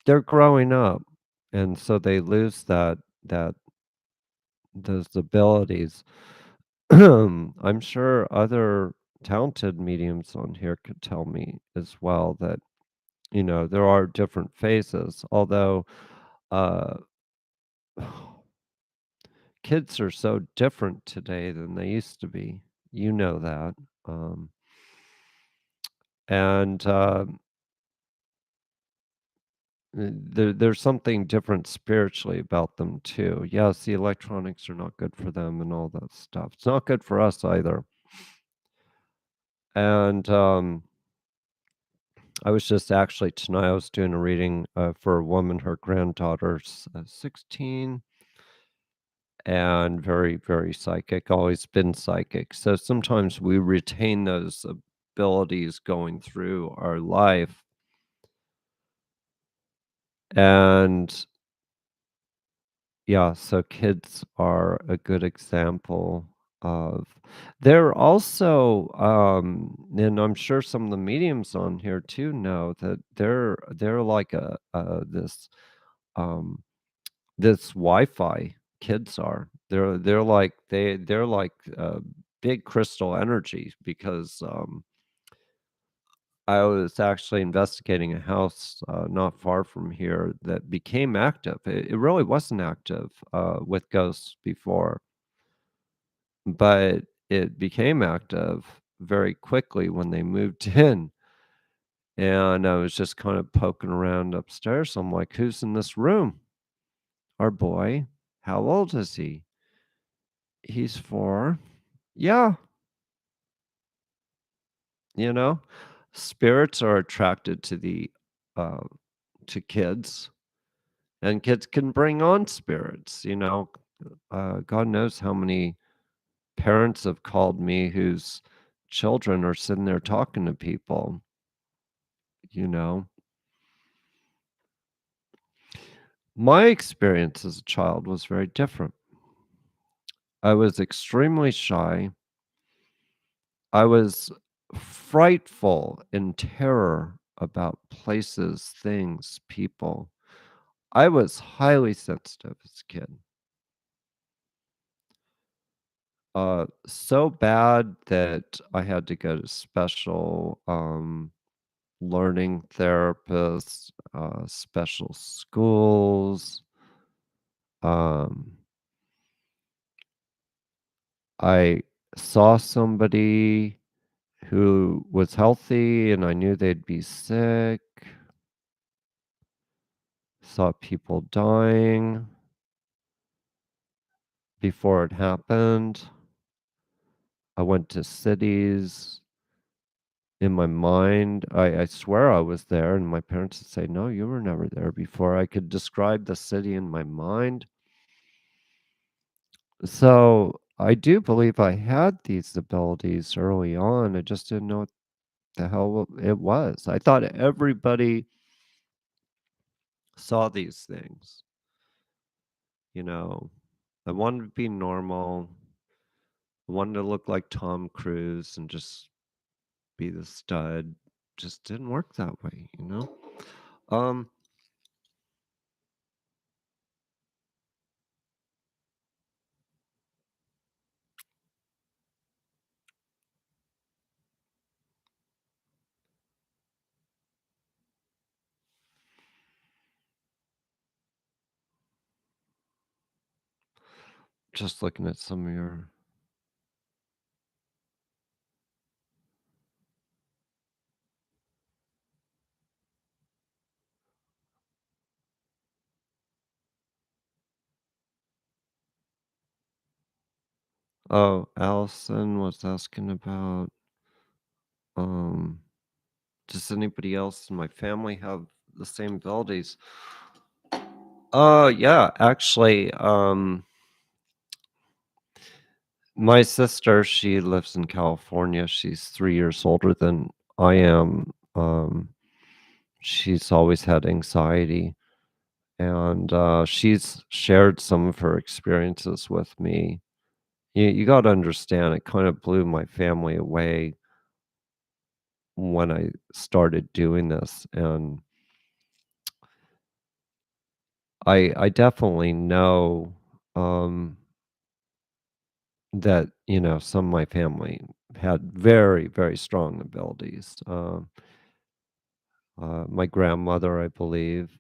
they're growing up, and so they lose that those abilities. I'm sure other talented mediums on here could tell me as well that there are different phases. Although uh, kids are so different today than they used to be. You know that. Um, and there's something different spiritually about them too. Yes, the electronics are not good for them and all that stuff. It's not good for us either. And I was just actually tonight, I was doing a reading for a woman, her granddaughter's 16 and very, very psychic, always been psychic. So sometimes we retain those abilities going through our life. And yeah, so kids are a good example of they're also and I'm sure some of the mediums on here too know that they're like um this Wi-Fi kids are. They're like big crystal energy because I was actually investigating a house not far from here that became active. It really wasn't active with ghosts before, but it became active very quickly when they moved in. And I was just kind of poking around upstairs. I'm like, who's in this room? Our boy. How old is he? He's 4. Yeah, you know, spirits are attracted to the uh, to kids, and kids can bring on spirits. God knows how many parents have called me whose children are sitting there talking to people. You know, my experience as a child was very different. I was extremely shy. I was frightful in terror about places, things, people. I was highly sensitive as a kid. So bad that I had to go to special learning therapists, special schools. Um, I saw somebody who was healthy, and I knew they'd be sick, saw people dying before it happened. I went to cities in my mind. I swear I was there, and my parents would say, "No, you were never there before." I could describe the city in my mind. So I do believe I had these abilities early on. I just didn't know what the hell it was. I thought everybody saw these things. You know, I wanted to be normal. I wanted to look like Tom Cruise and just be the stud. Just didn't work that way, you know? Um, just looking at some of your oh, Allison was asking about, um, does anybody else in my family have the same abilities? Yeah, actually, my sister, she lives in California. She's 3 years older than I am. She's always had anxiety, and, she's shared some of her experiences with me. You gotta understand, it kind of blew my family away when I started doing this, and I definitely know, um, that, some of my family had very, very strong abilities. My grandmother, I believe.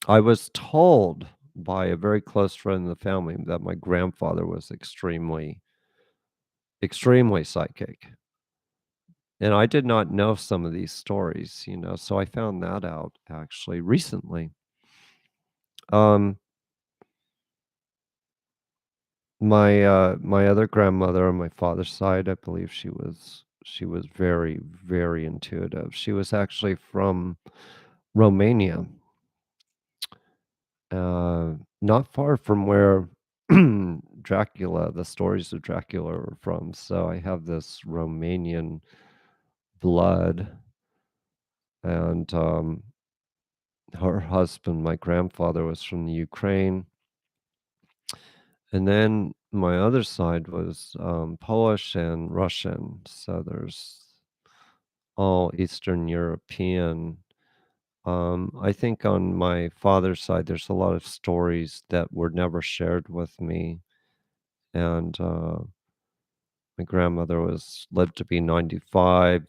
I was told by a very close friend of the family that my grandfather was extremely, extremely psychic. And I did not know some of these stories, so I found that out actually recently. Um, my other grandmother on my father's side, I believe she was very, very intuitive. She was actually from Romania, uh, not far from where Dracula, the stories of Dracula were from. So I have this Romanian blood, and her husband, my grandfather, was from the Ukraine, and then my other side was Polish and Russian. So there's all Eastern European. I think on my father's side, there's a lot of stories that were never shared with me, and my grandmother was lived to be 95,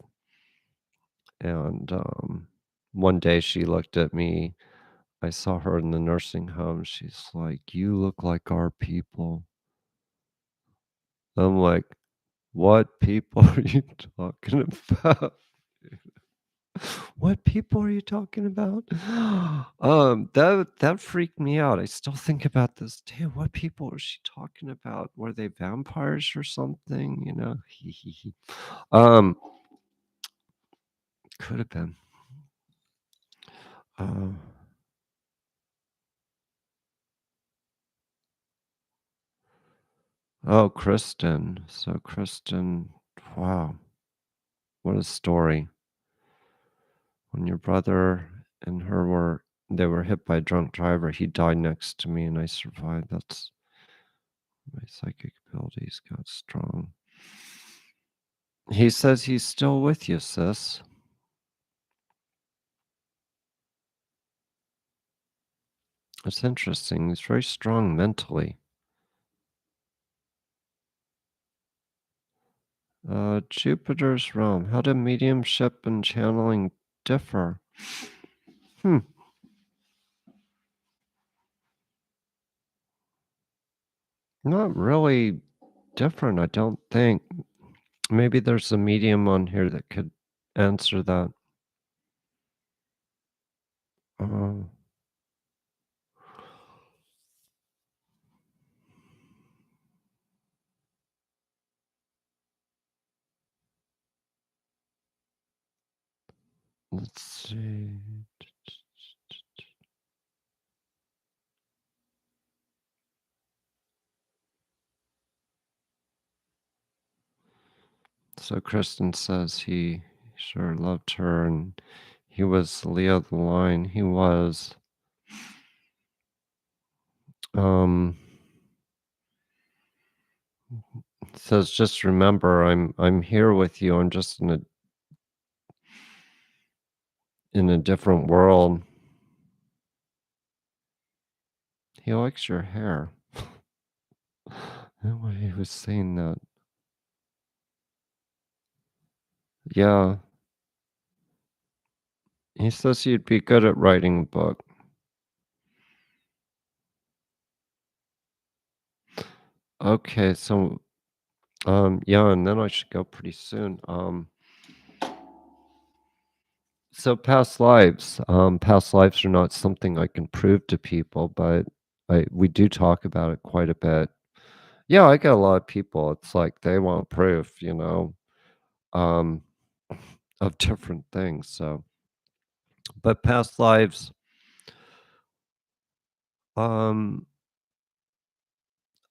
and one day she looked at me. I saw her in the nursing home. She's like, "You look like our people." I'm like, "What people are you talking about? What people are you talking about?" That freaked me out. I still think about this. Damn, what people was she talking about? Were they vampires or something? Um, could have been. Uh, oh, Kristen. So Kristen, wow, what a story. When your brother and her were hit by a drunk driver, he died next to me and I survived. That's my psychic abilities got strong. He says he's still with you, sis. It's interesting. He's very strong mentally. Jupiter's realm. How do mediumship and channeling differ? Hmm. Not really different, I don't think. Maybe there's a medium on here that could answer that. Uh, let's see. So Kristen says he sure loved her, and he was Leo the Lion. He was. Um, says just remember, I'm here with you. I'm just in a different world. He likes your hair. Why he was saying that. Yeah, he says you'd be good at writing a book. Okay, so yeah, and then I should go pretty soon. So past lives are not something I can prove to people, but we do talk about it quite a bit. Yeah, I get a lot of people. It's like they want proof, um, of different things. So, but past lives, um,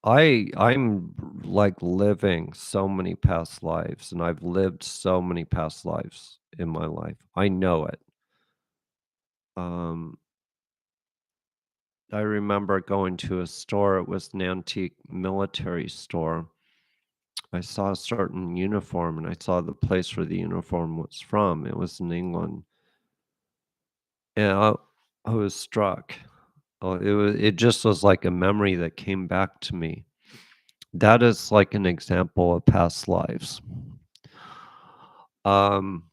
I'm like living so many past lives, and I've lived so many past lives in my life. I know it. Um, I remember going to a store. It was an antique military store. I saw a certain uniform, and I saw the place where the uniform was from. It was in England, and I was struck. Oh, it just was like a memory that came back to me. That is like an example of past lives. Um,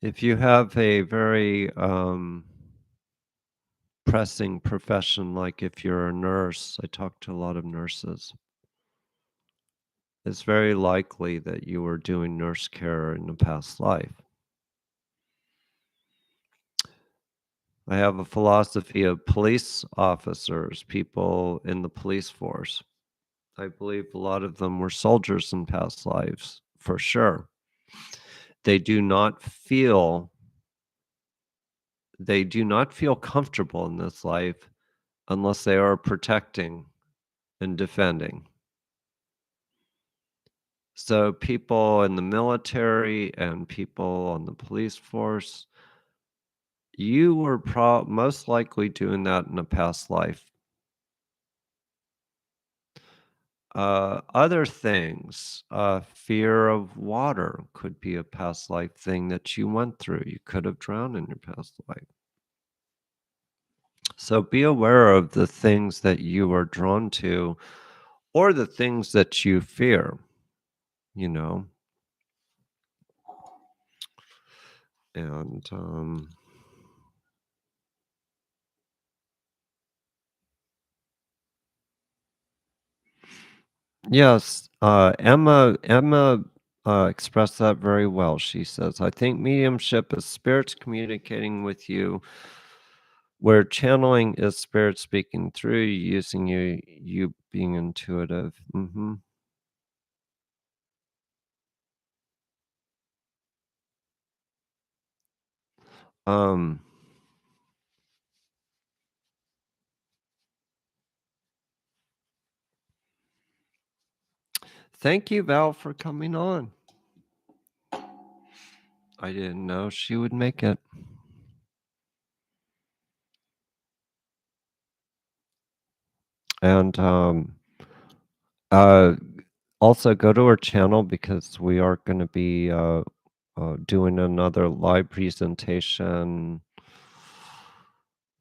if you have a very pressing profession, like if you're a nurse, I talk to a lot of nurses. It's very likely that you were doing nurse care in a past life. I have a philosophy of police officers, people in the police force. I believe a lot of them were soldiers in past lives, for sure. They do not feel they do not feel comfortable in this life unless they are protecting and defending. So people in the military and people on the police force, you were most likely doing that in a past life. Other things, fear of water could be a past life thing that you went through. You could have drowned in your past life. So be aware of the things that you are drawn to or the things that you fear, you know. And yes, Emma expressed that very well. She says, "I think mediumship is spirits communicating with you, where channeling is spirit speaking through you, using you being intuitive." Um, thank you, Val, for coming on. I didn't know she would make it. And uh, also go to her channel because we are going to be doing another live presentation.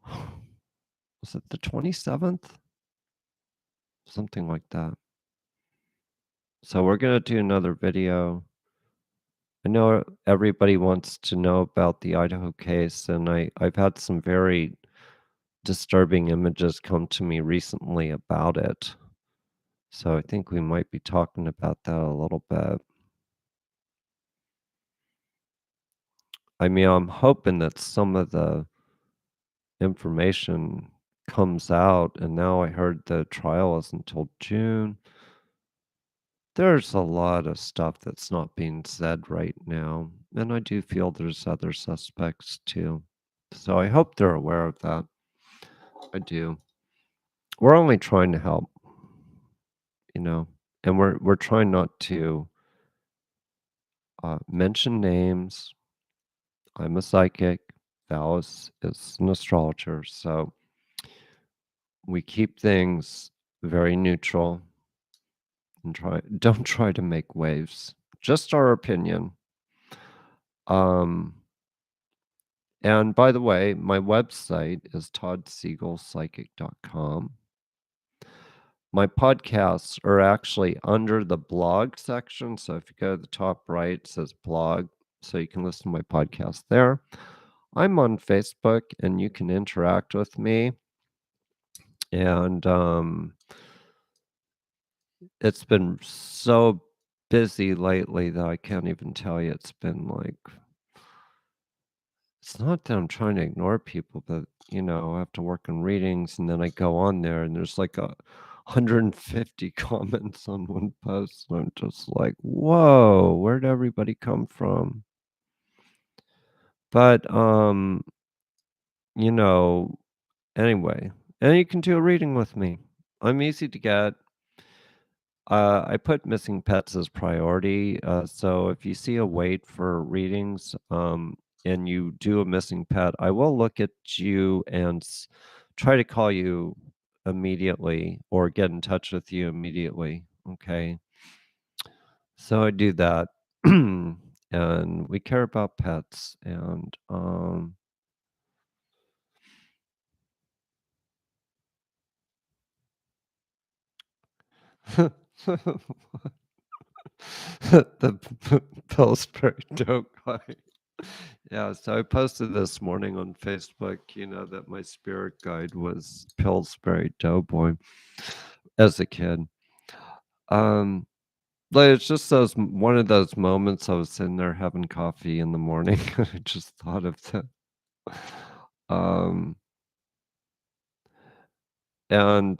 Was it the 27th? Something like that. So we're going to do another video. I know everybody wants to know about the Idaho case, and I've had some very disturbing images come to me recently about it. So I think we might be talking about that a little bit. I mean, I'm hoping that some of the information comes out, and now I heard the trial isn't till June. There's a lot of stuff that's not being said right now, and I do feel there's other suspects too. So I hope they're aware of that. I do. We're only trying to help, you know, and we're trying not to mention names. I'm a psychic. Val is an astrologer, so we keep things very neutral and don't try to make waves. Just our opinion. Um, and by the way, my website is toddsegalpsychic.com. My podcasts are actually under the blog section. So if you go to the top right, it says blog. So you can listen to my podcast there. I'm on Facebook and you can interact with me. And it's been so busy lately that I can't even tell you. It's been like, it's not that I'm trying to ignore people, but I have to work on readings and then I go on there and there's like 150 comments on one post. And I'm just like, whoa, where'd everybody come from? But, you know, anyway, and you can do a reading with me. I'm easy to get. I put missing pets as priority. So if you see a wait for readings, and you do a missing pet, I will look at you and try to call you immediately or get in touch with you immediately. Okay. So I do that. And we care about pets. And the Pillsbury Dope guy. Yeah, so I posted this morning on Facebook, that my spirit guide was Pillsbury Doughboy as a kid. Um, like it's just one of those moments I was sitting there having coffee in the morning. I just thought of that. Um, and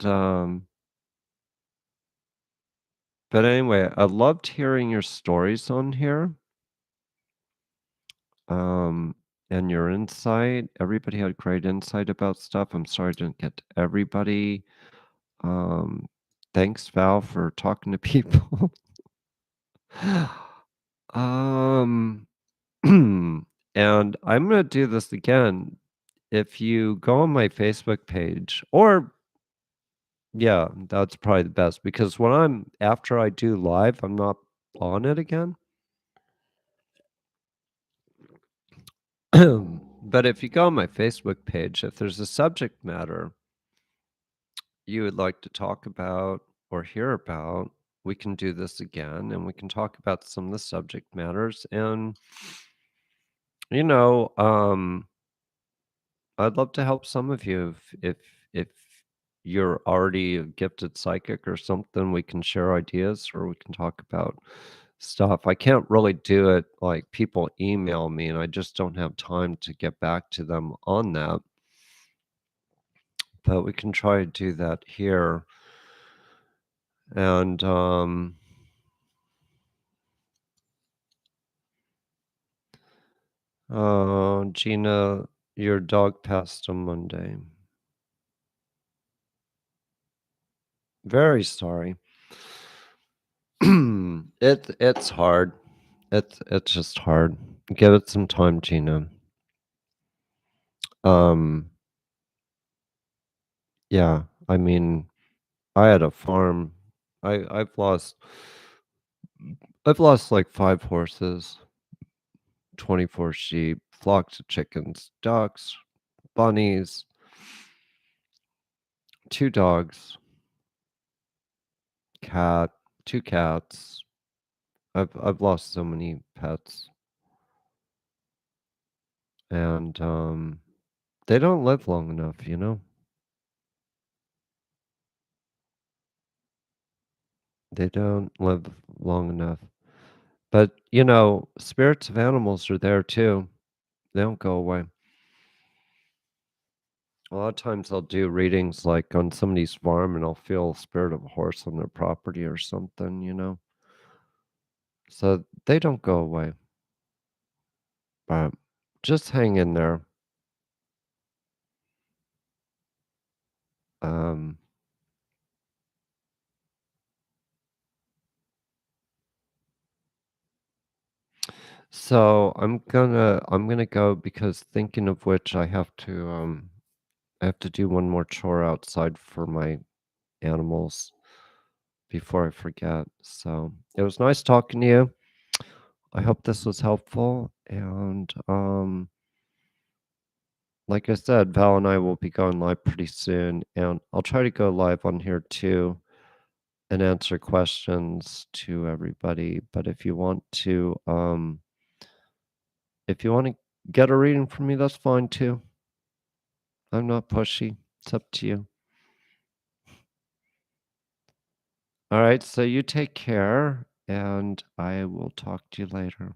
but anyway, I loved hearing your stories on here. Um, and your insight. Everybody had great insight about stuff. I'm sorry I didn't get to everybody. Um, Thanks, Val, for talking to people. Um, and I'm gonna do this again. If you go on my Facebook page, or yeah, that's probably the best because after I do live, I'm not on it again. But if you go on my Facebook page, if there's a subject matter you would like to talk about or hear about, we can do this again and we can talk about some of the subject matters. And, you know, um, I'd love to help some of you if you're already a gifted psychic or something, we can share ideas or we can talk about stuff. I can't really do it like people email me and I just don't have time to get back to them on that. But we can try to do that here. And oh, Gina, your dog passed on Monday. Very sorry. It's hard. It's just hard. Give it some time, Gina. Um, yeah, I mean, I had a farm. I I've lost like 5 horses, 24 sheep, flocks of chickens, ducks, bunnies, 2 dogs, cat, 2 cats. I've lost so many pets, and they don't live long enough, you know. They don't live long enough. But, you know, spirits of animals are there too. They don't go away. A lot of times I'll do readings like on somebody's farm and I'll feel a spirit of a horse on their property or something, you know. So they don't go away. But just hang in there. Um, so I'm gonna go because thinking of which I have to do one more chore outside for my animals before I forget. So it was nice talking to you. I hope this was helpful. And like I said, Val and I will be going live pretty soon. And I'll try to go live on here too and answer questions to everybody. But if you want to get a reading from me, that's fine too. I'm not pushy. It's up to you. All right, so you take care and I will talk to you later.